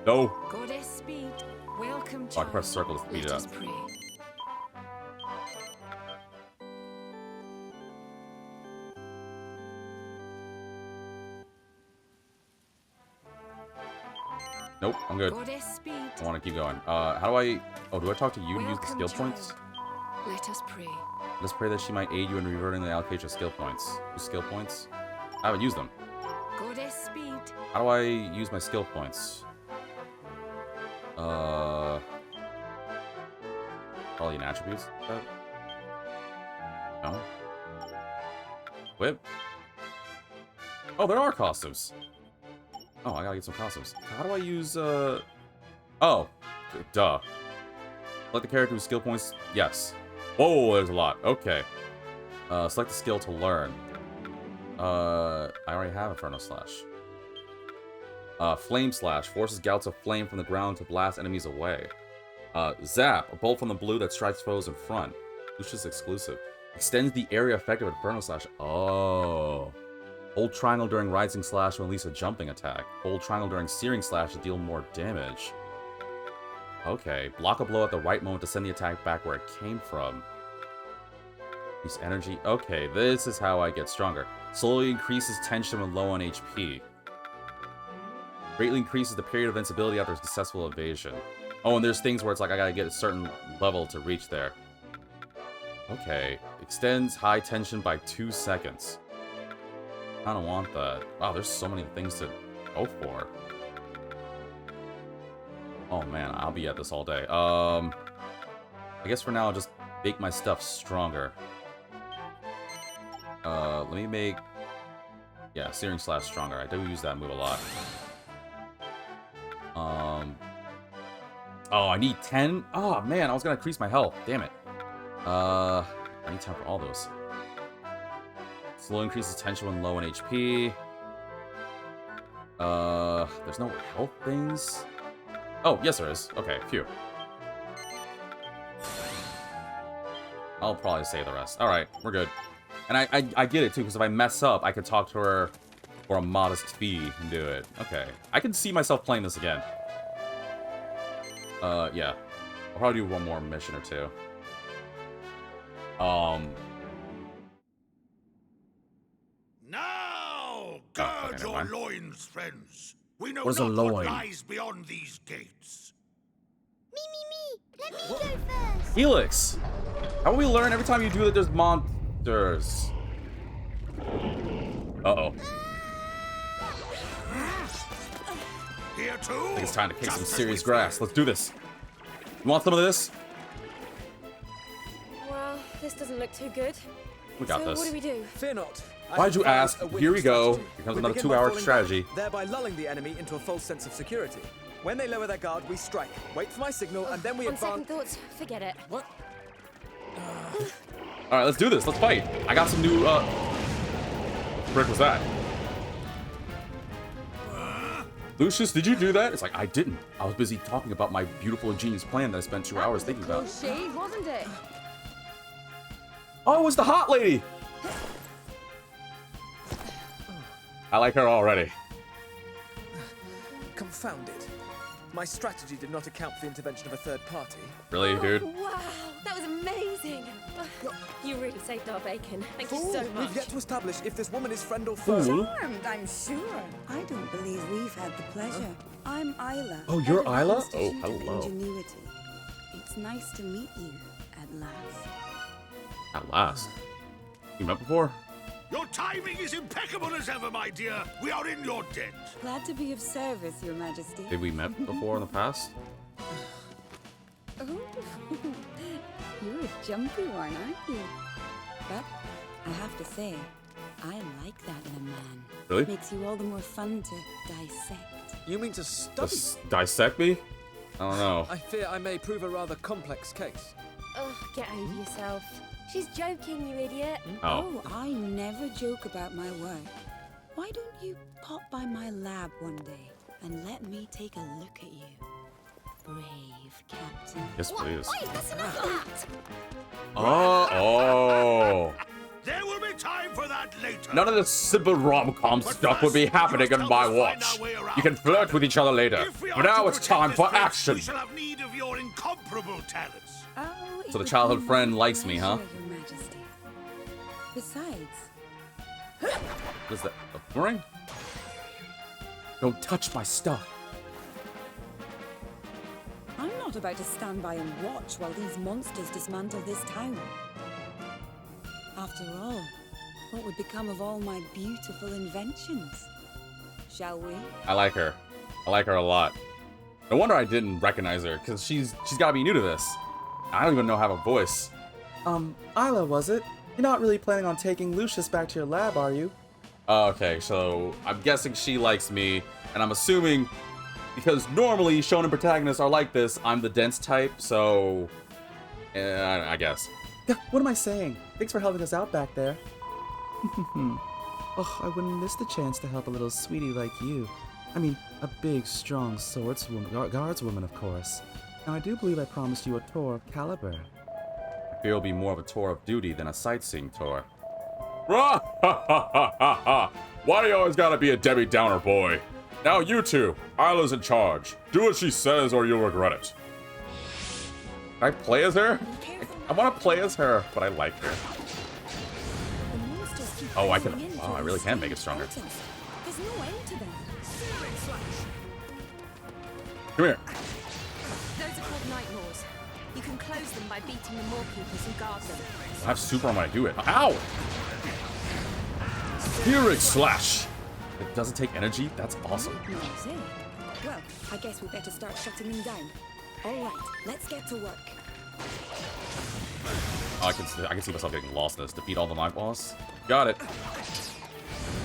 No. Goddess speed. Welcome, child. Oh, I can press circle to speed it Let up. us pray. Nope, I'm good. Goddess speed. I want to keep going. How do I... Oh, do I talk to you to use the Welcome, skill child. points? Let us pray. Let's pray that she might aid you in reverting the allocation of skill points. Use skill points? I haven't used them. Goddess speed. How do I use my skill points? Probably in attributes? No? Whip? Oh, there are costumes! Oh, I gotta get some costumes. How do I use, Oh, duh. Select the character with skill points? Yes. Whoa, there's a lot. Okay. Select the skill to learn. I already have Inferno Slash. Flame Slash. Forces gouts of flame from the ground to blast enemies away. Zap. A bolt from the blue that strikes foes in front. Lucius exclusive. Extends the area effect of Inferno Slash. Oh. Hold triangle during Rising Slash to release a jumping attack. Hold triangle during Searing Slash to deal more damage. Okay. Block a blow at the right moment to send the attack back where it came from. Increase energy. Okay, this is how I get stronger. Slowly increases tension when low on HP. Greatly increases the period of invincibility after successful evasion. Oh, and there's things where it's like I gotta get a certain level to reach there. Okay. Extends high tension by 2 seconds. I don't want that. Wow, there's so many things to go for. Oh man, I'll be at this all day. I guess for now I'll just make my stuff stronger. Let me make... Yeah, Searing Slash stronger. I do use that move a lot. Oh, I need 10? Oh man, I was gonna increase my health. Damn it. I need 10 for all those. Slow increases tension when low on HP. There's no health things? Oh, yes there is. Okay, phew. I'll probably say the rest. Alright, we're good. And I get it too, because if I mess up, I can talk to her for a modest fee and do it. Okay. I can see myself playing this again. Yeah. I'll probably do one more mission or two. Now, gird okay, your never mind. loins, friends. We know What is a not loin? what lies beyond these gates. Me. Let me go first. Helix! How will we learn every time you do that there's monsters? Uh-oh. Here too. I think it's time to kick Just some as serious we grass. feared. Let's do this. You want some of this? Well, this doesn't look too good. We got so this. what do we do? Fear not. I Why'd have you devised ask? a winning Here we go. strategy. Here comes We another begin by 2-hour falling strategy. back, thereby lulling the enemy into a false sense of security. When they lower their guard, we strike. Wait for my signal, and then we On second advance. thoughts, forget it. What? Alright, let's do this. Let's fight. I got some new, frick was that? Lucius, did you do that? It's like, I didn't. I was busy talking about my beautiful and genius plan that I spent 2 hours thinking about. Shade, wasn't it? Oh, it was the hot lady! I like her already. Confounded. My strategy did not account for the intervention of a third party. Really, dude? Wow, that was amazing. You really saved our bacon. Thank you Fool, so much. we've yet to establish if this woman is friend or foe. Fool? Charmed, I'm sure. I don't believe we've had the pleasure. I'm Isla. Oh, you're head of the Isla? Institute Oh, of hello. Ingenuity. It's nice to meet you at last. At last. You met before? Your timing is impeccable as ever, my dear. We are in your debt. Glad to be of service, Your Majesty. Did we met before in the past? Oh, you're a jumpy one, aren't you? But I have to say, I like that in a man. Really? Makes you all the more fun to dissect. You mean to study? Dissect me? I don't know. I fear I may prove a rather complex case. Ugh, get over yourself. She's joking, you idiot. Oh. I never joke about my work. Why don't you pop by my lab one day and let me take a look at you? Brave Captain. Yes, please. Wait, that's enough of that. Oh. There will be time for that later. None of this simple rom-com stuff would be happening in my watch. You can flirt with each other later, If we but are now to it's protect time this for place, action. We shall have need of your incomparable talents. Oh, it So the would childhood be friend my likes me, huh? pleasure, Your Majesty. Besides, What is that? A boomerang? Don't touch my stuff. I'm not about to stand by and watch while these monsters dismantle this town. After all, what would become of all my beautiful inventions? Shall we? I like her. I like her a lot. No wonder I didn't recognize her, because she's gotta be new to this. I don't even know how to have a voice. Isla, was it? You're not really planning on taking Lucius back to your lab, are you? Okay, so I'm guessing she likes me, and I'm assuming because normally shonen protagonists are like this, I'm the dense type, so I guess. Yeah, what am I saying? Thanks for helping us out back there. Oh, I wouldn't miss the chance to help a little sweetie like you. I mean, a big, strong swordswoman, guardswoman, of course. Now, I do believe I promised you a tour of Caliber. I fear it'll be more of a tour of duty than a sightseeing tour. Why do you always gotta be a Debbie Downer, boy? Now you two, Isla's in charge. Do what she says or you'll regret it. Can I play as her? I want to play as her, but I like her. Oh, I can. Oh, I really can make it stronger. There's no end to them. Come here. Those are called night lords. You can close them by beating the moorkeepers who guard them. I have super on when I do it. Ow! Helix slash. It doesn't take energy. That's awesome. Music. Well, I guess we better start shutting them down. All right, let's get to work. Oh, I can see myself getting lost in this. Defeat all the night boss. Got it.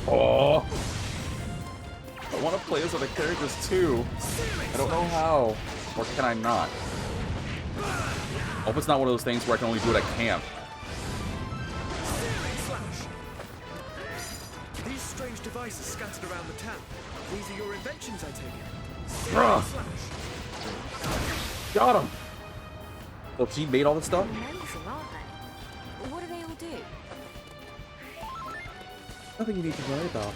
Oh. I want to play as other characters too. I don't know how. Or can I not? I hope it's not one of those things where I can only do it at camp. These strange devices scattered around the town. These are your inventions, I take it. Bruh. Got him. So she made all this stuff? Amazing, aren't they? What do they all do? Nothing you need to worry about.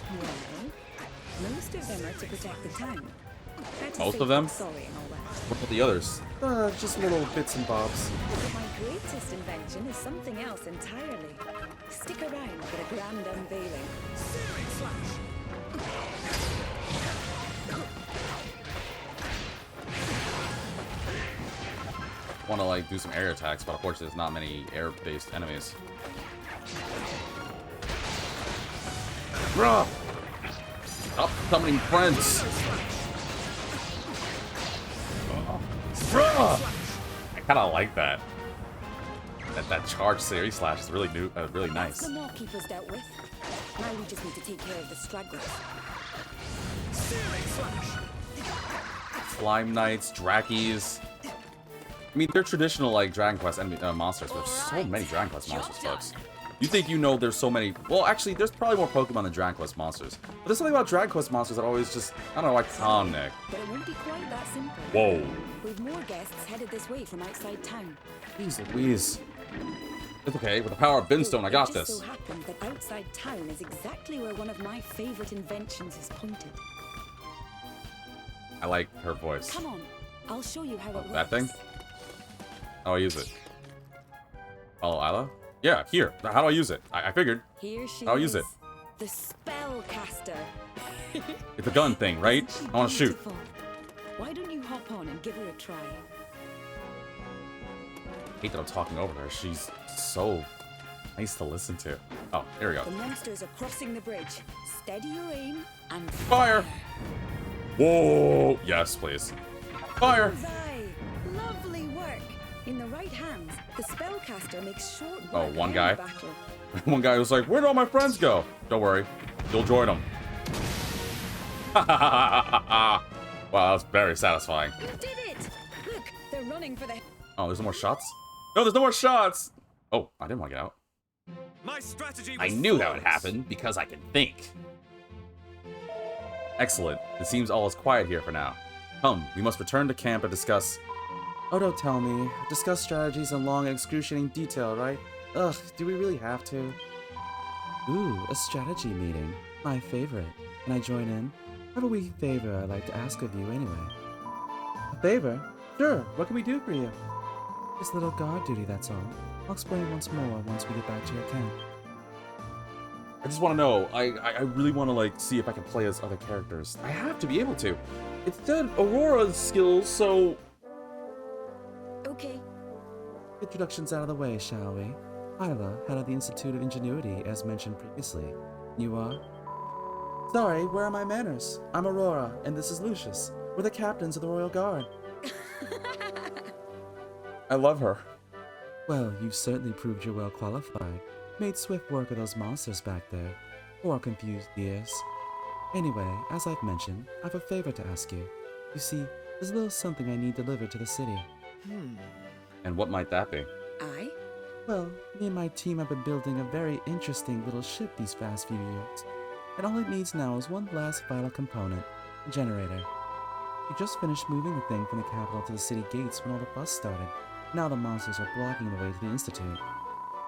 Well, most of them are to protect the town. Most of them? Sorry and all that. What about the others? Just little bits and bobs. But my greatest invention is something else entirely. Stick around for a grand unveiling. Want to like do some air attacks, but unfortunately there's not many air-based enemies. Bruh! Stop summoning friends! Bruh! I kind of like that. That charge series slash is really new, really nice. The more keepers dealt with. Now we just need to take care of the stragglers. Slime Knights, Drakies. I mean, they're traditional like Dragon Quest enemy monsters. There's so many Dragon Quest monsters, folks. You think you know there's so many? Well, actually, there's probably more Pokemon than Dragon Quest monsters. But there's something about Dragon Quest monsters that always just, I don't know, iconic. But it won't be quite that simple. Whoa. We've more guests headed this way from outside town. Jeez Louise. It's okay. With the power of Binstone, I got It just this. so happens that outside town is exactly where one of my favorite inventions is pointed. I like her voice. Come on, I'll show you how it works. That thing? How do I use it? Oh, Isla? Yeah, here. How do I use it? I figured. Here she I'll is. use it. The spellcaster. It's a gun thing, right? Isn't she I want to shoot. beautiful? Why don't you hop on and give her a try? I hate that I'm talking over her. She's so nice to listen to. Oh, here we go. The monsters are crossing the bridge. Steady your aim and Fire! Whoa! Yes, please. Fire! Bullseye! Lovely work. In the right hands, the spellcaster makes short work Oh, of one any guy? battle. One guy was like, where'd all my friends go? Don't worry. You'll join them. Wow, that was very satisfying. You did it! Look, they're running for the... Oh, there's no more shots? No, there's no more shots! Oh, I didn't want to get out. My strategy was I knew that would flawless. happen because I can think. Excellent. It seems all is quiet here for now. Come, we must return to camp and discuss... Oh, don't tell me. Discuss strategies in long and excruciating detail, right? Ugh, do we really have to? Ooh, a strategy meeting. My favorite. Can I join in? I have a wee favor I'd like to ask of you anyway. A favor? Sure, what can we do for you? Just a little guard duty, that's all. I'll explain once more once we get back to your camp. I just want to know. I really want to like see if I can play as other characters. I have to be able to. It said Aurora's skills, so... Okay. Introductions out of the way, shall we? Isla, head of the Institute of Ingenuity, as mentioned previously. You are? Sorry, where are my manners? I'm Aurora, and this is Lucius. We're the captains of the Royal Guard. I love her. Well, you've certainly proved you're well qualified. Made swift work of those monsters back there. Poor confused ears. Anyway, as I've mentioned, I've a favor to ask you. You see, there's a little something I need delivered to the city. And what might that be? I? Well, me and my team have been building a very interesting little ship these past few years. And all it needs now is one last vital component, a generator. We just finished moving the thing from the capital to the city gates when all the fuss started. Now the monsters are blocking the way to the Institute.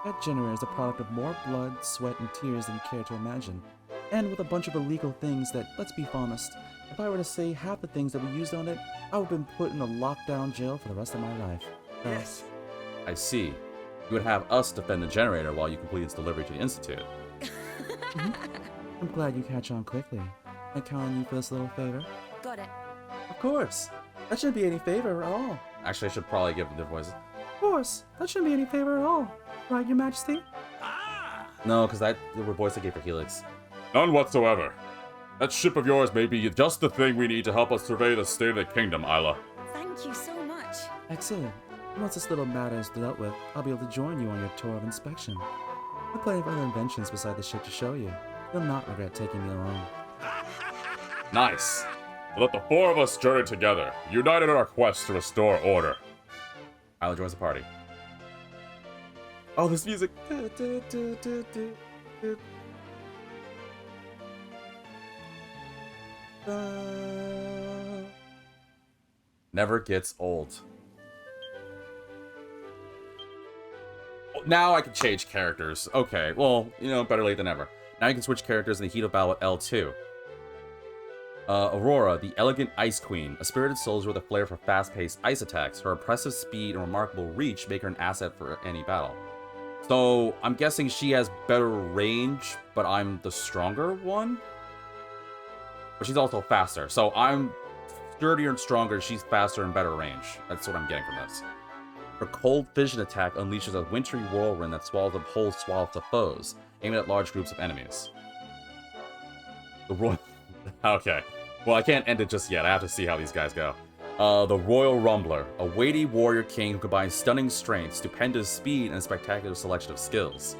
That generator is the product of more blood, sweat, and tears than you care to imagine. And with a bunch of illegal things that, let's be honest, if I were to say half the things that we used on it, I would have been put in a lockdown jail for the rest of my life. So, Yes. I see. You would have us defend the generator while you complete its delivery to the Institute. I'm glad you catch on quickly. I count on you for this little favor. Got it. Of course. That shouldn't be any favor at all. Actually, I should probably give them their voices. Of course. That shouldn't be any favor at all. Right, Your Majesty? No, because they were voice I gave for Helix. None whatsoever. That ship of yours may be just the thing we need to help us survey the state of the kingdom, Isla. Thank you so much. Excellent. Once this little matter is dealt with, I'll be able to join you on your tour of inspection. I've plenty of other inventions beside the ship to show you. You'll not regret taking me along. Nice. Let the four of us journey together, united in our quest to restore order. Isla joins the party. Oh, this music. Never gets old. Now I can change characters. Okay, well, you know, better late than never. Now you can switch characters in the heat of battle with L2. Aurora, the elegant Ice Queen, a spirited soldier with a flair for fast-paced ice attacks. Her impressive speed and remarkable reach make her an asset for any battle. So, I'm guessing she has better range, but I'm the stronger one? But she's also faster, so I'm sturdier and stronger, she's faster and better range. That's what I'm getting from this. Her cold fission attack unleashes a wintry whirlwind that swallows up whole swaths of foes, aiming at large groups of enemies. The Royal... Okay. Well, I can't end it just yet. I have to see how these guys go. The Royal Rumbler, a weighty warrior king who combines stunning strength, stupendous speed, and a spectacular selection of skills.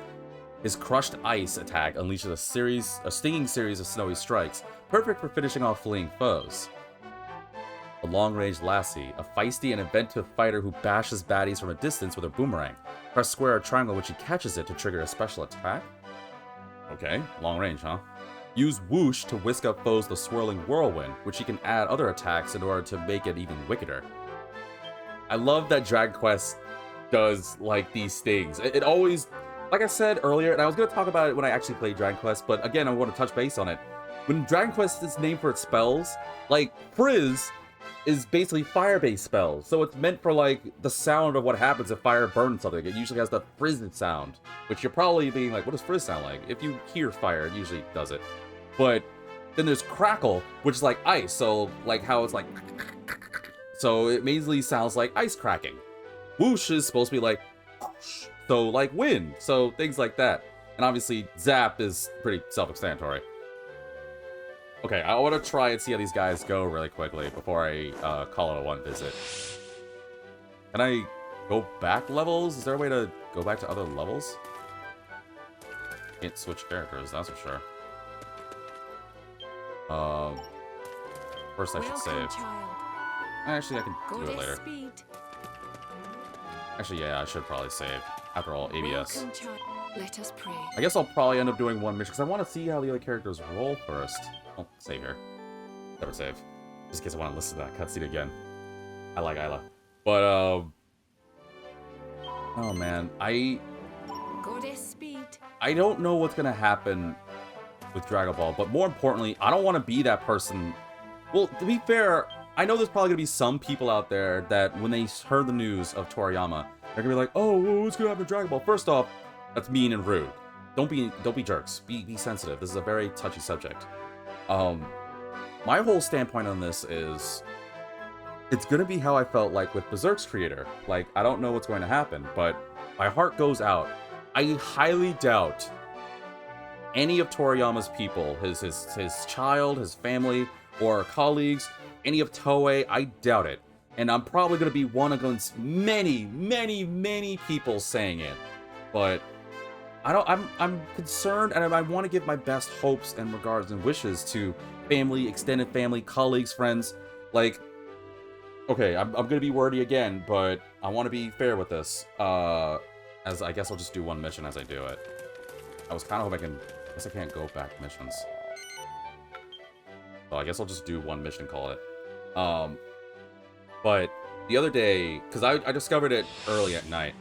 His crushed ice attack unleashes a stinging series of snowy strikes, perfect for finishing off fleeing foes. The Long-Range Lassie, a feisty and inventive fighter who bashes baddies from a distance with a boomerang. Press square or triangle when she catches it to trigger a special attack. Okay, long range, huh? Use whoosh to whisk up foes with a swirling whirlwind, which she can add other attacks in order to make it even wickeder. I love that Dragon Quest does, like, these things. It always, like I said earlier, and I was going to talk about it when I actually played Dragon Quest, but again, I want to touch base on it. When Dragon Quest is named for its spells, like, Frizz is basically fire-based spells, so it's meant for, like, the sound of what happens if fire burns something. It usually has the frizz sound, which you're probably being like, what does frizz sound like? If you hear fire, it usually does it. But then there's crackle, which is like ice, so like how it's like, so it mainly sounds like ice cracking. Whoosh is supposed to be like, whoosh, so like wind, so things like that. And obviously zap is pretty self-explanatory. Okay, I want to try and see how these guys go really quickly before I call it a one visit. Can I go back levels? Is there a way to go back to other levels? Can't switch characters, that's for sure. First I should save. Actually, I can do it later. Actually, yeah, I should probably save. After all, ABS. Let us pray. I guess I'll probably end up doing one mission, because I want to see how the other characters roll first. Oh, save here. Never save. Just in case I want to listen to that cutscene again. I like Isla. But, oh man, I don't know what's gonna happen with Dragon Ball, but more importantly, I don't want to be that person. Well, to be fair, I know there's probably gonna be some people out there that when they heard the news of Toriyama, they're gonna be like, oh, what's gonna happen to Dragon Ball? First off, that's mean and rude. Don't be jerks. Be sensitive. This is a very touchy subject. My whole standpoint on this is, it's gonna be how I felt like with Berserk's creator. Like, I don't know what's going to happen, but my heart goes out. I highly doubt any of Toriyama's people, his child, his family, or colleagues, any of Toei, I doubt it. And I'm probably gonna be one against many, many, many people saying it. But I'm concerned, and I want to give my best hopes and regards and wishes to family, extended family, colleagues, friends. Like, okay, I'm gonna be wordy again, but I want to be fair with this. As I guess I'll just do one mission as I do it. I was kind of hoping I guess I can't go back missions. So I guess I'll just do one mission, call it. But the other day, because I discovered it early at night.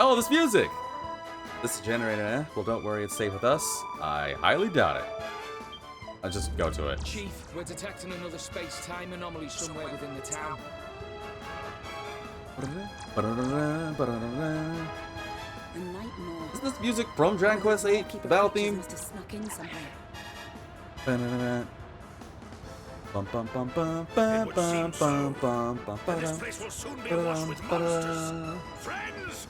Oh, this music! This is generator, well, don't worry, it's safe with us. I highly doubt it. I'll just go to it. Chief, we're detecting another space-time anomaly somewhere within the town. Isn't this music from Dragon Quest VIII? The battle theme? Must have snuck in somehow. It would seem so. And this place will soon be awash with monsters. Friends,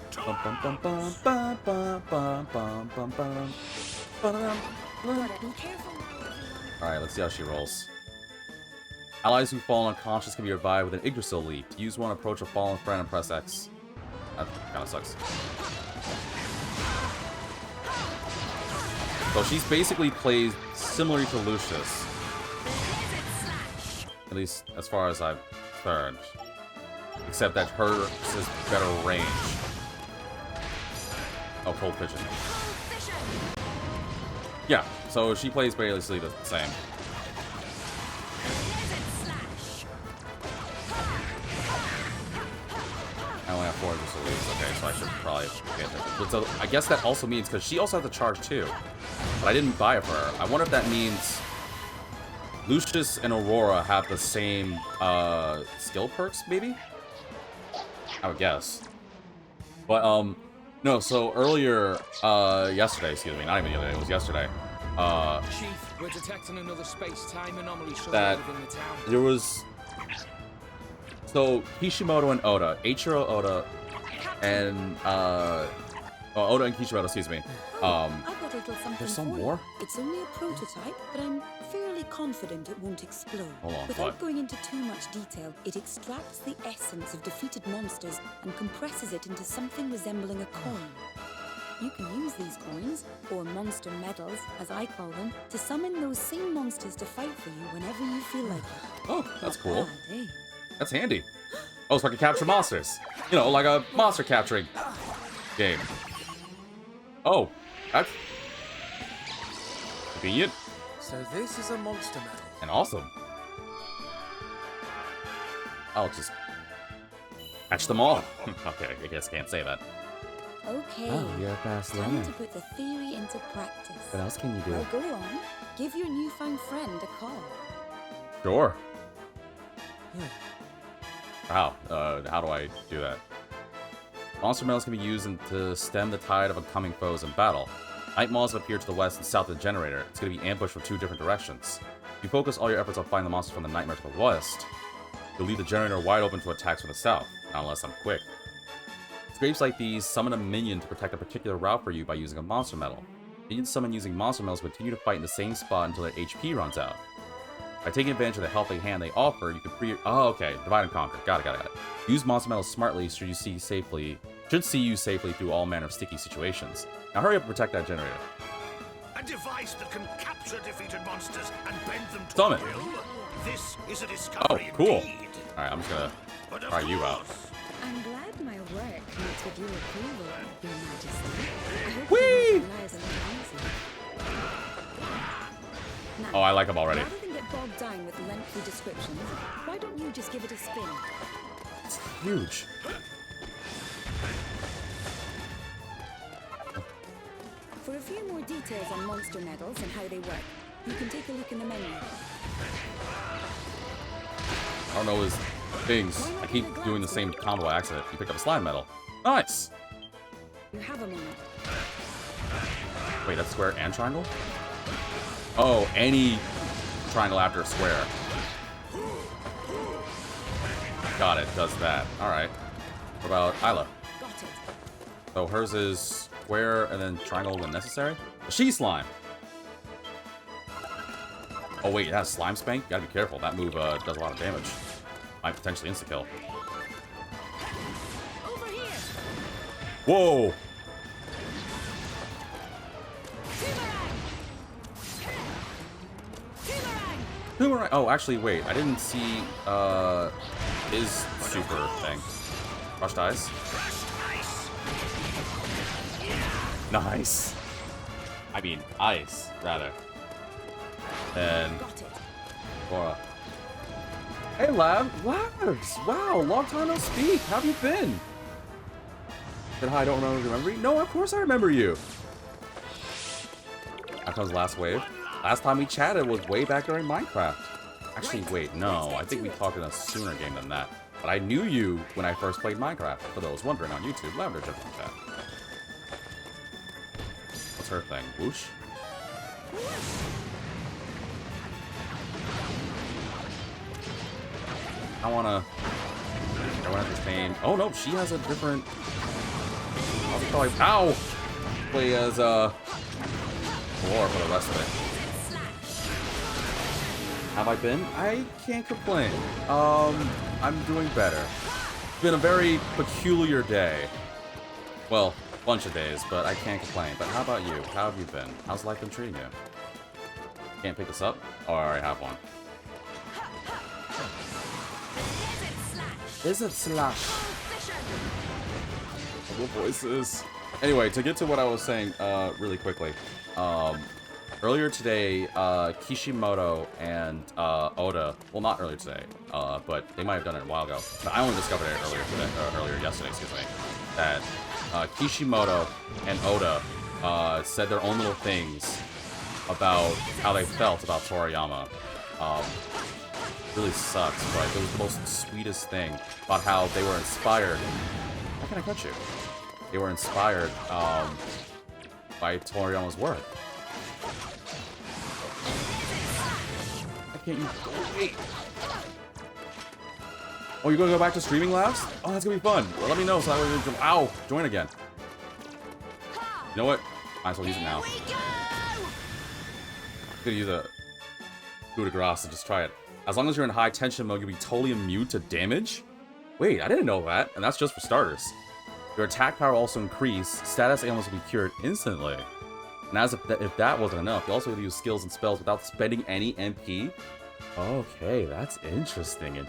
Alright, let's see how she rolls. Allies who fall unconscious can be revived with an Yggdrasil leap. To use one, approach a fallen friend and press X. That kinda sucks. So she's basically plays similarly to Lucius. At least as far as I've heard. Except that hers is better range. Oh, cold vision. Yeah, so she plays basically the same. I only have 4 leaves. Okay, so I should probably pay attention. But so I guess that also means, because she also has to charge too. but I didn't buy it for her. I wonder if that means Lucius and Aurora have the same skill perks, maybe? I would guess. But, no, so earlier, yesterday, excuse me, not even the other day, it was yesterday, Chief, we're detecting another space-time anomaly somewhere within the town. there was... So, Kishimoto and Oda, Eiichiro Oda, and, Oda and Kishimoto, excuse me. I've got a little something There's some for you. more? It's only a prototype, but I'm fairly confident it won't explode. Hold on, Without what? going into too much detail, it extracts the essence of defeated monsters and compresses it into something resembling a coin. You can use these coins, or monster medals, as I call them, to summon those same monsters to fight for you whenever you feel like it. Oh, that's cool. Bad, eh? That's handy. Oh, so I can capture monsters. You know, like a monster capturing game. Oh, that's convenient So this is a monster medal. and awesome. I'll just catch them all. Okay, I guess can't say that. Okay. Oh, you're a fast Time learner. to put the theory into practice. What else can you do? Well, go on. Give your newfound friend a call. Sure. How? How do I do that? Monster medals can be used to stem the tide of incoming foes in battle. Night Maws have appeared to the west and south of the generator. It's going to be ambushed from 2 different directions. If you focus all your efforts on finding the monsters from the nightmare to the west, you'll leave the generator wide open to attacks from the south, not unless I'm quick. Scrapes like these summon a minion to protect a particular route for you by using a monster medal. Minions summoned using monster medals continue to fight in the same spot until their HP runs out. By taking advantage of the helping hand they offer, you can free. Oh, okay. Divide and conquer. Got it. Use monster medals smartly should you see safely. Should see you safely through all manner of sticky situations. Now hurry up and protect that generator. A device that can capture defeated monsters and bend them to Summon. will. This is a Oh, discovery cool. indeed. All right, I'm just gonna But of try you out. course, I'm glad my work meets with your approval, Your Majesty. I hope Whee! you realize it easy. Now, Oh, I like them already. rather than get bogged down with lengthy descriptions, why don't you just give it a spin? It's huge. For a few more details on monster medals and how they work, you can take a look in the menu. I don't know his things. I keep doing the same combo by accident. You picked up a slime medal. Nice. You have a moment. Wait, that's square and triangle? Oh, any triangle after a square. Got it, does that. Alright. What about Isla? Got it. So hers is square and then triangle when necessary? She slime! Oh wait, it has slime spank? You gotta be careful. That move does a lot of damage. Might potentially insta-kill. Over here! Whoa! Boomerang! Oh, actually, wait. I didn't see, his super thing. Crushed ice? Nice. I mean, ice, rather. And Got it. Laura. Hey, Labs! Wow, long time no speak. How have you been? Said hi, I don't remember you? No, of course I remember you. That comes last wave. Last time we chatted was way back during Minecraft. Actually, wait, no. I think we talked in a sooner game than that. But I knew you when I first played Minecraft. For those wondering on YouTube, Lavender jumped in chat. What's her thing? Whoosh? I wanna entertain. Oh no, she has a different. How's it called? Ow! Play as Laura for the rest of it. Have I been? I can't complain. I'm doing better. It's been a very peculiar day. Well, bunch of days, but I can't complain. But how about you? How have you been? How's life been treating you? Can't pick this up? Oh, I already have one. Is it slash? What voices? Anyway, to get to what I was saying, really quickly. Earlier today, Kishimoto and Oda, well, not earlier today, but they might have done it a while ago. But I only discovered it earlier yesterday, excuse me. That Kishimoto and Oda said their own little things about how they felt about Toriyama. Really sucks, but it was the most sweetest thing about how they were inspired. How can I cut you? They were inspired by Toriyama's work. Why can't you go away? Oh, you're gonna go back to streaming labs? Oh, that's gonna be fun. Well, let me know so that way we can join again. You know what? Might as well use it now. I'm gonna use a coup de grace and just try it. As long as you're in high tension mode, you'll be totally immune to damage? Wait, I didn't know that, and that's just for starters. Your attack power will also increase, status ailments will be cured instantly. And as if that wasn't enough, you also have to use skills and spells without spending any MP. Okay, that's interesting.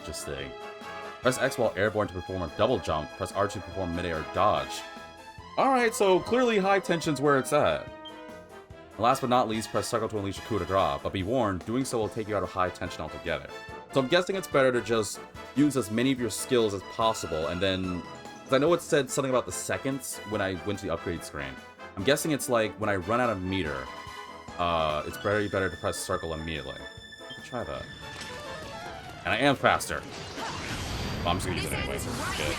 Press X while airborne to perform a double jump, press R to perform mid-air dodge. Alright, so clearly high tension's where it's at. And last but not least, press circle to unleash a coup de grace, but be warned, doing so will take you out of high tension altogether. So I'm guessing it's better to just use as many of your skills as possible, and then... because I know it said something about the seconds when I went to the upgrade screen. I'm guessing it's like, when I run out of meter, it's very better to press circle immediately. I can try that. And I am faster. Well, I'm just gonna use it anyway, since it's good.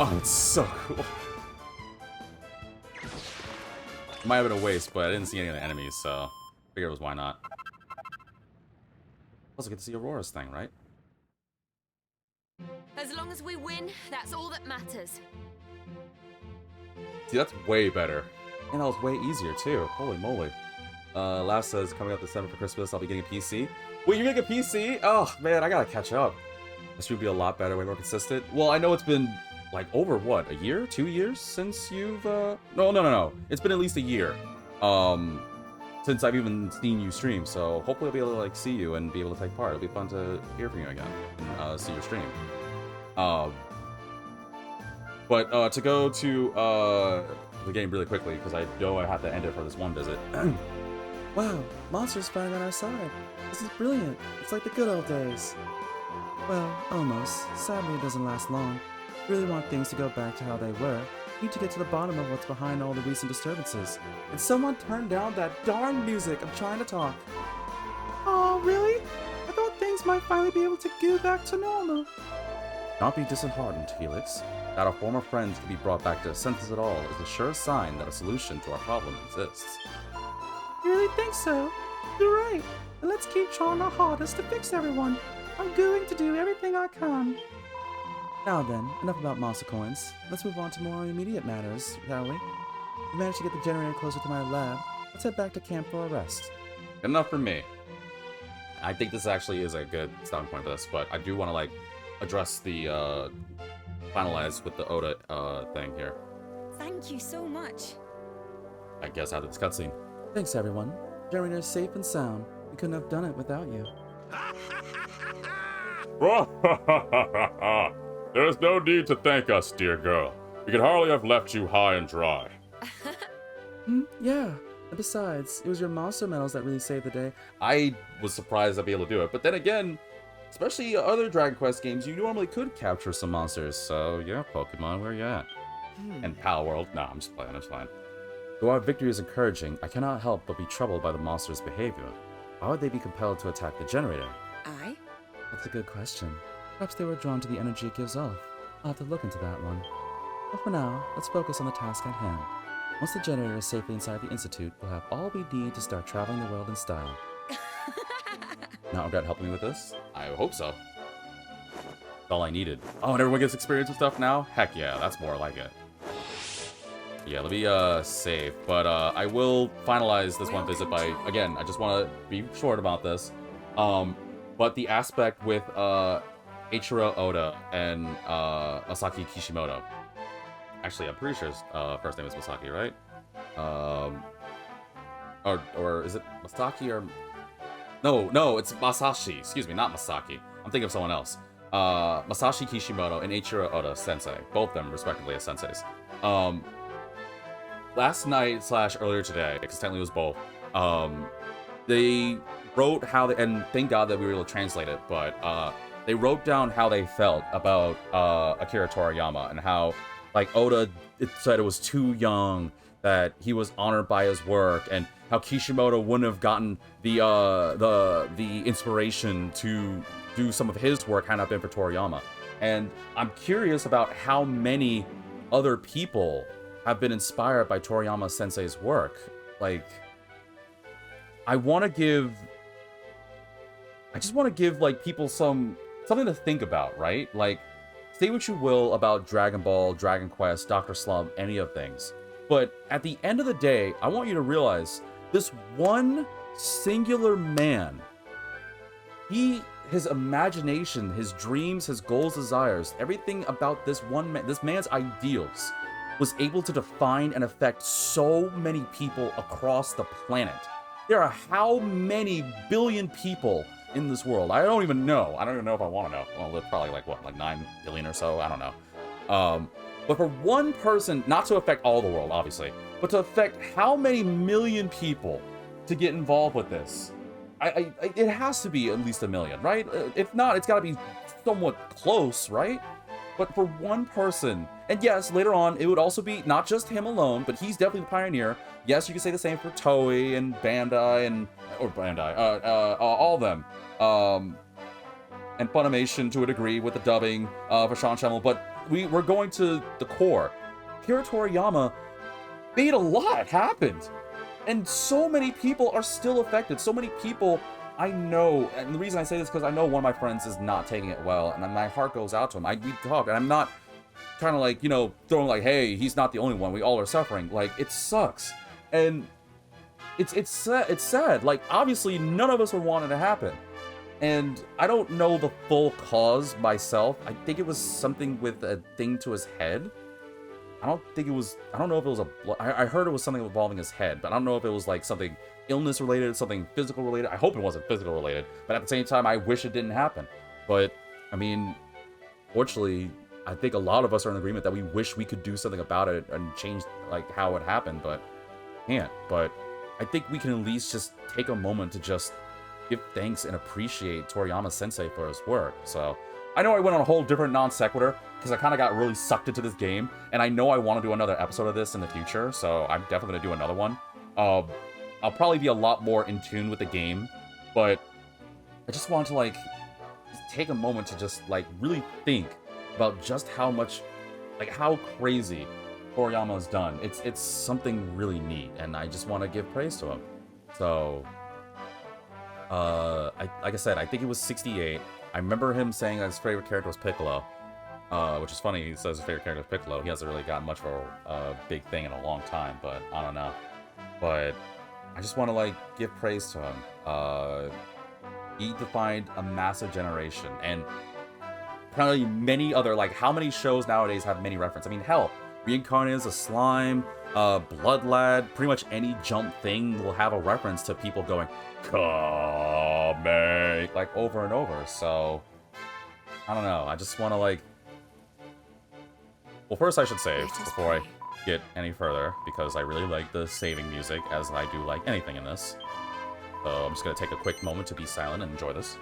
Oh, it's so cool. Might have been a waste, but I didn't see any of the enemies, so I figured it was why not. Also get to see Aurora's thing, right? As long as we win, that's all that matters. See, that's way better. And that was way easier, too. Holy moly. Laugh says, coming up December for Christmas, I'll be getting a PC. Wait, you're getting a PC? Oh, man, I gotta catch up. This should be a lot better, way more consistent. Well, I know it's been, like, over, what, a year? 2 years since you've, No. It's been at least a year. Since I've even seen you stream, so hopefully I'll be able to, like, see you and be able to take part. It'll be fun to hear from you again and see your stream. But to go to the game really quickly, because I know I have to end it for this one visit. Wow, monsters fighting on our side. This is brilliant. It's like the good old days. Well, almost. Sadly, it doesn't last long. Really want things to go back to how they were. Need to get to the bottom of what's behind all the recent disturbances. And someone turn down that darn music. I'm trying to talk. Oh, really? I thought things might finally be able to go back to normal. Not be disheartened, Felix. That our former friends can be brought back to their senses at all is a sure sign that a solution to our problem exists. You really think so? You're right. And let's keep trying our hardest to fix everyone. I'm going to do everything I can. Now then, enough about monster coins. Let's move on to more immediate matters, shall we? We managed to get the generator closer to my lab. Let's head back to camp for a rest. Enough for me. I think this actually is a good starting point for this, but I do want to, like, address the, finalize with the Oda, thing here. Thank you so much. I guess after this cutscene. Thanks, everyone. Generator is safe and sound. We couldn't have done it without you. There is no need to thank us, dear girl. We could hardly have left you high and dry. Yeah. And besides, it was your monster medals that really saved the day. I was surprised I'd be able to do it, but then again, especially other Dragon Quest games, you normally could capture some monsters, so yeah, Pokemon, where you at? And Pal World? Nah, I'm just playing, it's fine. Though our victory is encouraging, I cannot help but be troubled by the monster's behavior. Why would they be compelled to attack the generator? I? That's a good question. Perhaps they were drawn to the energy it gives off. I'll have to look into that one. But for now, let's focus on the task at hand. Once the generator is safely inside the Institute, we'll have all we need to start traveling the world in style. Not regret helping me with this? I hope so. That's all I needed. Oh, and everyone gets experience and stuff now? Heck yeah, that's more like it. Yeah, let me save. But I will finalize this one visit by, again, I just want to be short about this. But the aspect with Eiichiro Oda and Masaki Kishimoto. Actually, I'm pretty sure his first name is Masaki, right? Or is it Masaki or... No, it's Masashi. Excuse me, not Masaki. I'm thinking of someone else. Masashi Kishimoto and Eiichiro Oda Sensei. Both of them, respectively, as senseis. Last night / earlier today, because technically it was both, they wrote how they... And thank God that we were able to translate it, but they wrote down how they felt about Akira Toriyama and how, like, Oda said it was too young, that he was honored by his work, and how Kishimoto wouldn't have gotten the inspiration to do some of his work had not been for Toriyama. And I'm curious about how many other people have been inspired by Toriyama Sensei's work. Like, I just want to give like people something to think about, right? Like, say what you will about Dragon Ball, Dragon Quest, Dr. Slump, any of things. But at the end of the day, I want you to realize this one singular man, his imagination, his dreams, his goals, desires, everything about this one man, this man's ideals, was able to define and affect so many people across the planet. There are how many billion people in this world? I don't even know. I don't even know if I want to know. Well, there's probably like 9 billion or so. I don't know. But for one person, not to affect all the world, obviously, but to affect how many million people to get involved with this, it has to be at least 1 million, right? If not, it's got to be somewhat close, right? But for one person, and yes, later on, it would also be not just him alone, but he's definitely the pioneer. Yes, you can say the same for Toei and Bandai all of them. And Funimation to a degree with the dubbing for Sean Schemmel, but we're going to the core. Akira Toriyama made a lot happen. And so many people are still affected. So many people I know, and the reason I say this is because I know one of my friends is not taking it well, and my heart goes out to him. We talk, and I'm not trying to, like, throwing like, hey, he's not the only one. We all are suffering. Like, it sucks. And it's sad. Like, obviously, none of us would want it to happen. And I don't know the full cause myself. I think it was something with a thing to his head. I don't know if it was I heard it was something involving his head, but I don't know if it was like something illness related, something physical related. I hope it wasn't physical related, but at the same time, I wish it didn't happen. But, I mean, fortunately, I think a lot of us are in agreement that we wish we could do something about it and change, like, how it happened, but can't. But I think we can at least just take a moment to just give thanks and appreciate Toriyama Sensei for his work. So, I know I went on a whole different non sequitur, because I kind of got really sucked into this game, and I know I want to do another episode of this in the future, so I'm definitely going to do another one. I'll probably be a lot more in tune with the game, but I just want to, like, just take a moment to just, like, really think about just how much, like, how crazy Toriyama's done. It's something really neat, and I just want to give praise to him. So, like I said, I think it was 68. I remember him saying that his favorite character was Piccolo, which is funny. He says his favorite character is Piccolo. He hasn't really gotten much of a big thing in a long time, but I don't know. But I just want to, like, give praise to him. He defined a massive generation, and probably many other, like, how many shows nowadays have many references? I mean, hell, Reincarnated as a Slime, Blood Lad, pretty much any Jump thing will have a reference to people going, Kame, like, over and over. So, I don't know. I just want to, like, well, first I should save before I get any further, because I really like the saving music, as I do like anything in this. So I'm just going to take a quick moment to be silent and enjoy this.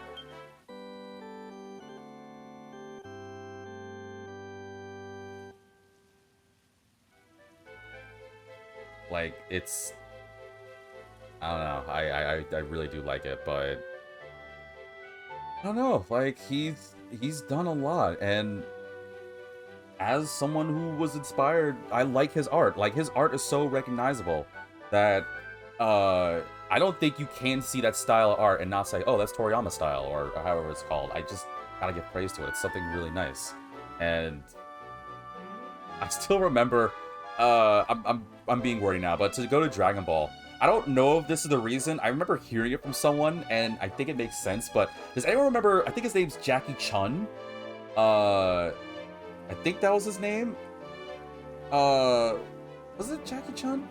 Like, it's, I don't know, I really do like it, but I don't know, like, he's done a lot, and as someone who was inspired, I like his art. Like, his art is so recognizable that I don't think you can see that style of art and not say, oh, that's Toriyama style, or however it's called. I just gotta give praise to it. It's something really nice. And I still remember, I'm being wordy now, but to go to Dragon Ball, I don't know if this is the reason. I remember hearing it from someone, and I think it makes sense, but does anyone remember, I think his name's Jackie Chun? I think that was his name. Was it Jackie Chun?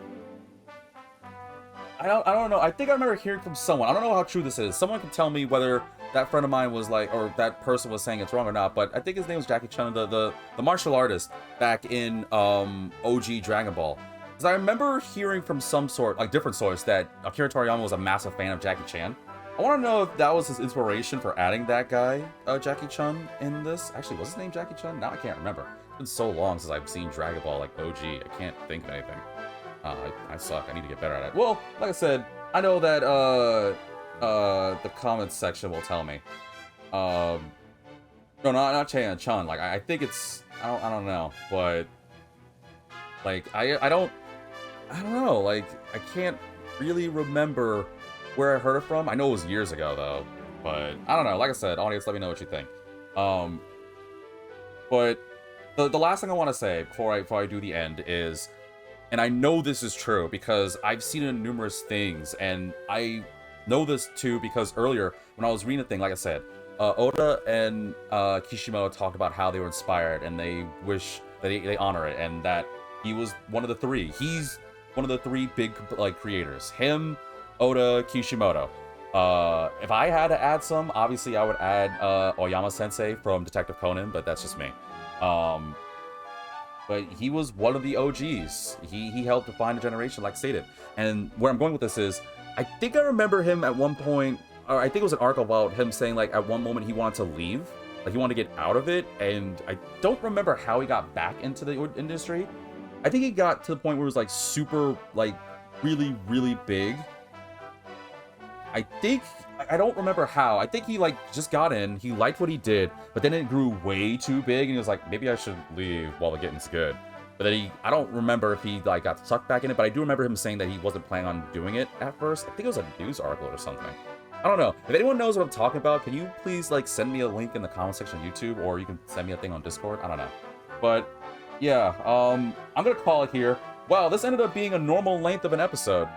I don't know. I think I remember hearing from someone. I don't know how true this is. Someone can tell me whether that friend of mine was like, or that person was saying it's wrong or not. But I think his name was Jackie Chun, the martial artist back in OG Dragon Ball. Because I remember hearing from some sort, like different source, that Akira Toriyama was a massive fan of Jackie Chan. I want to know if that was his inspiration for adding that guy, Jackie Chun, in this. Actually, was his name Jackie Chun? Now I can't remember. It's been so long since I've seen Dragon Ball, like, OG. I can't think of anything. I suck. I need to get better at it. Well, like I said, I know that, the comments section will tell me. No, not Chun. Like, I think it's... I don't know. But, like, I don't know. Like, I can't really remember where I heard it from. I know it was years ago, though. But, I don't know. Like I said, audience, let me know what you think. But the last thing I want to say before I do the end is, and I know this is true because I've seen it in numerous things, and I know this too because earlier when I was reading the thing, like I said, Oda and Kishimoto talked about how they were inspired and they wish that they honor it, and that he was one of the three. He's one of the three big, like, creators. Him, Oda, Kishimoto. If I had to add some, obviously I would add Oyama Sensei from Detective Conan, but that's just me. But he was one of the OGs. He helped define a generation, like stated. And where I'm going with this is, I think I remember him at one point, or I think it was an arc about him saying, like, at one moment he wanted to leave. Like, he wanted to get out of it, and I don't remember how he got back into the industry. I think he got to the point where it was, like, super, like, really, really big. I don't remember how. I think he, like, just got in, he liked what he did, but then it grew way too big, and he was like, maybe I should leave while the getting's good. But then I don't remember if he, like, got sucked back in it, but I do remember him saying that he wasn't planning on doing it at first. I think it was a news article or something. I don't know. If anyone knows what I'm talking about, can you please, like, send me a link in the comment section on YouTube, or you can send me a thing on Discord? I don't know. But, yeah, I'm gonna call it here. Wow, this ended up being a normal length of an episode.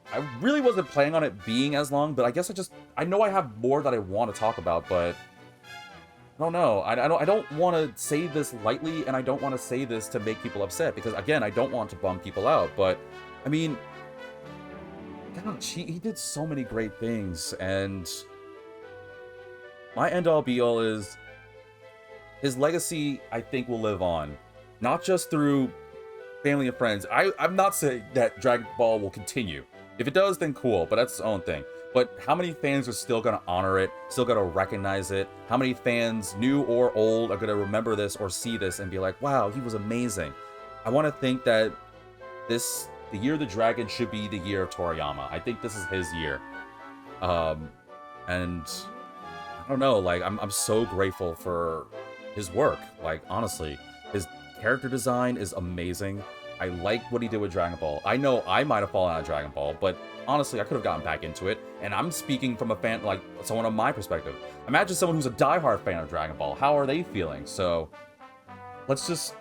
I really wasn't planning on it being as long, but I guess I know I have more that I want to talk about, but I don't know. I don't want to say this lightly, and I don't want to say this to make people upset, because, again, I don't want to bum people out, but, I mean, gosh, he did so many great things, and my end-all be-all is his legacy, I think, will live on. Not just through family and friends. I'm not saying that Dragon Ball will continue. If it does, then cool, but that's its own thing. But how many fans are still going to honor it, still going to recognize it? How many fans, new or old, are going to remember this or see this and be like, wow, he was amazing? I want to think that the year of the dragon should be the year of Toriyama. I think this is his year. And I don't know, like, I'm so grateful for his work. Like, honestly, his character design is amazing. I like what he did with Dragon Ball. I know I might have fallen out of Dragon Ball, but honestly, I could have gotten back into it. And I'm speaking from a fan, like, someone on my perspective. Imagine someone who's a diehard fan of Dragon Ball. How are they feeling? So, let's just...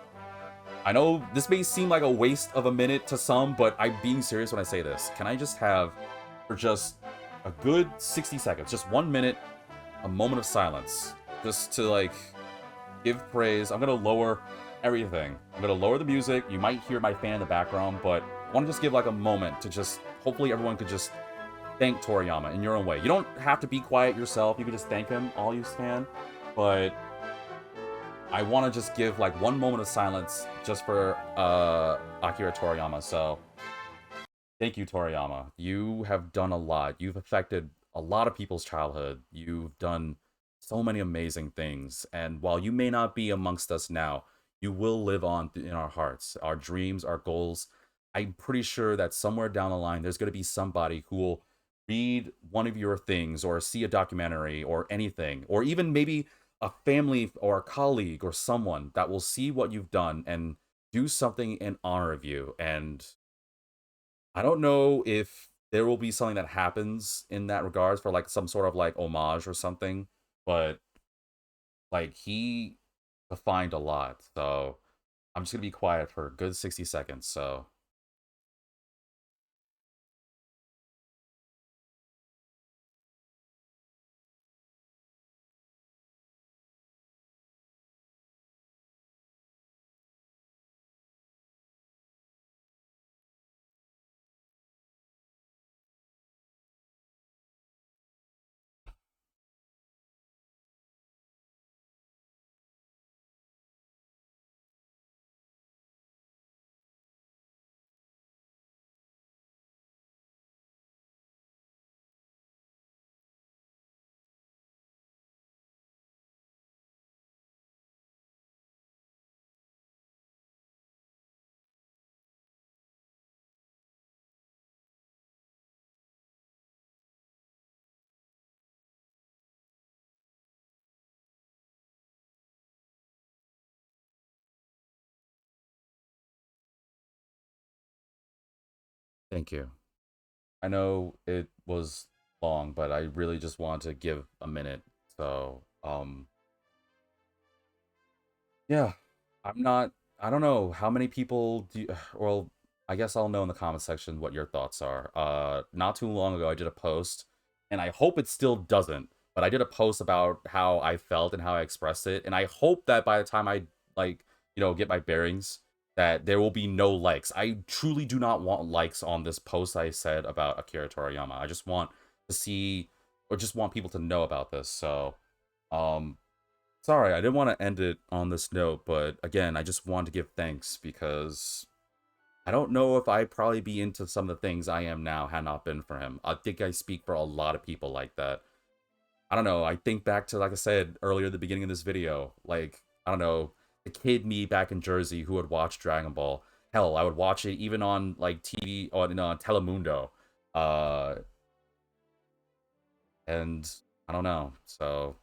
I know this may seem like a waste of a minute to some, but I'm being serious when I say this. Can I just have, for just a good 60 seconds, just 1 minute, a moment of silence, just to, like, give praise? I'm gonna lower everything. I'm gonna lower the music. You might hear my fan in the background, but I want to just give, like, a moment to just, hopefully everyone could just thank Toriyama in your own way. You don't have to be quiet yourself. You can just thank him, all you can. But I want to just give, like, 1 moment of silence just for Akira Toriyama. So thank you, Toriyama. You have done a lot. You've affected a lot of people's childhood. You've done so many amazing things. And while you may not be amongst us now, you will live on in our hearts, our dreams, our goals. I'm pretty sure that somewhere down the line, there's going to be somebody who will read one of your things or see a documentary or anything, or even maybe a family or a colleague or someone that will see what you've done and do something in honor of you. And I don't know if there will be something that happens in that regards for, like, some sort of, like, homage or something, but, like, he defined a lot. So I'm just gonna be quiet for a good 60 seconds. So Thank you. I know it was long, but I really just want to give a minute. So, yeah, I don't know how many people do you, well, I guess I'll know in the comment section what your thoughts are. Not too long ago, I did a post, and I hope it still doesn't, but I did a post about how I felt and how I expressed it, and I hope that by the time I, like, get my bearings, that there will be no likes. I truly do not want likes on this post I said about Akira Toriyama. I just want to see, or just want people to know about this, so, um, sorry, I didn't want to end it on this note, but again, I just want to give thanks because I don't know if I'd probably be into some of the things I am now had not been for him. I think I speak for a lot of people like that. I don't know, I think back to, like I said earlier at the beginning of this video, like, I don't know, the kid me back in Jersey who would watch Dragon Ball. Hell, I would watch it even on, like, TV, on Telemundo. And I don't know, so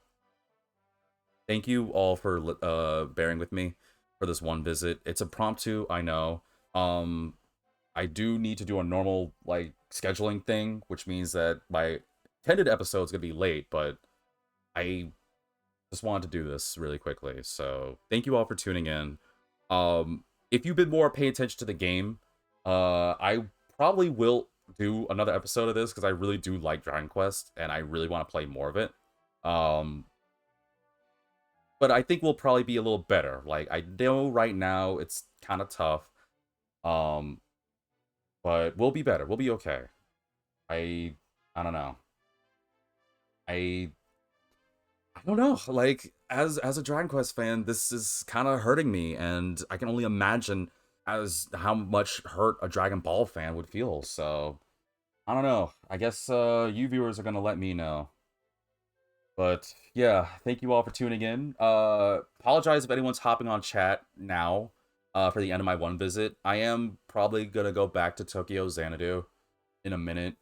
thank you all for bearing with me for this one visit. It's impromptu, I know. I do need to do a normal, like, scheduling thing, which means that my intended episode is going to be late, but I just wanted to do this really quickly. So thank you all for tuning in. If you've been more paying attention to the game, I probably will do another episode of this because I really do like Dragon Quest and I really want to play more of it. But I think we'll probably be a little better. Like, I know right now it's kind of tough. But we'll be better. We'll be okay. I don't know. I don't know. Like, as a Dragon Quest fan, this is kind of hurting me, and I can only imagine as how much hurt a Dragon Ball fan would feel. So, I don't know. I guess you viewers are gonna let me know. But yeah, thank you all for tuning in. Apologize if anyone's hopping on chat now for the end of my one visit. I am probably gonna go back to Tokyo Xanadu in a minute.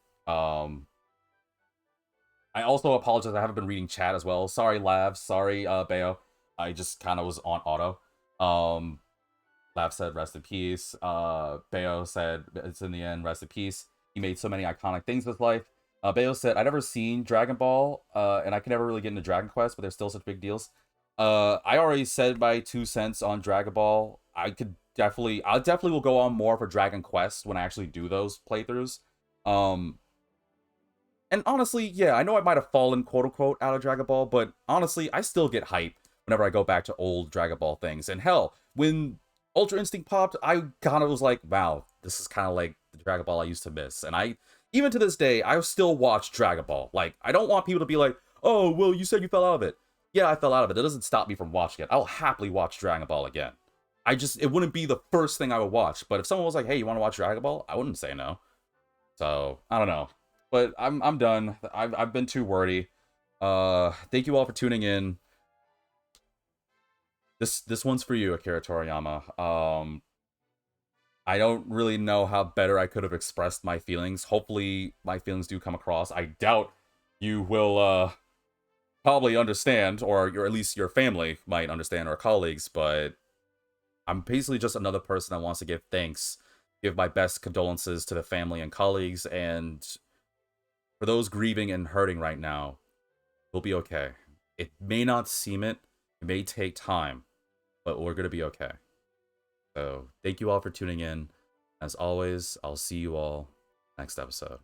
I also apologize, I haven't been reading chat as well. Sorry, Lav. Sorry, Bayo. I just kind of was on auto. Lav said, rest in peace. Bayo said, it's in the end, rest in peace. He made so many iconic things with life. Bayo said, I've never seen Dragon Ball, and I can never really get into Dragon Quest, but they're still such big deals. I already said my 2 cents on Dragon Ball. I definitely will go on more for Dragon Quest when I actually do those playthroughs. And honestly, yeah, I know I might have fallen, quote-unquote, out of Dragon Ball, but honestly, I still get hype whenever I go back to old Dragon Ball things. And hell, when Ultra Instinct popped, I kind of was like, wow, this is kind of like the Dragon Ball I used to miss. And even to this day, I still watch Dragon Ball. Like, I don't want people to be like, oh, well, you said you fell out of it. Yeah, I fell out of it. That doesn't stop me from watching it. I'll happily watch Dragon Ball again. It wouldn't be the first thing I would watch. But if someone was like, hey, you want to watch Dragon Ball? I wouldn't say no. So, I don't know. But I'm done. I've been too wordy. Thank you all for tuning in. This one's for you, Akira Toriyama. I don't really know how better I could have expressed my feelings. Hopefully my feelings do come across. I doubt you will probably understand, or at least your family might understand, or colleagues, but I'm basically just another person that wants to give thanks, give my best condolences to the family and colleagues, and for those grieving and hurting right now, we'll be okay. It may not seem it. It may take time, but we're going to be okay. So, thank you all for tuning in. As always, I'll see you all next episode.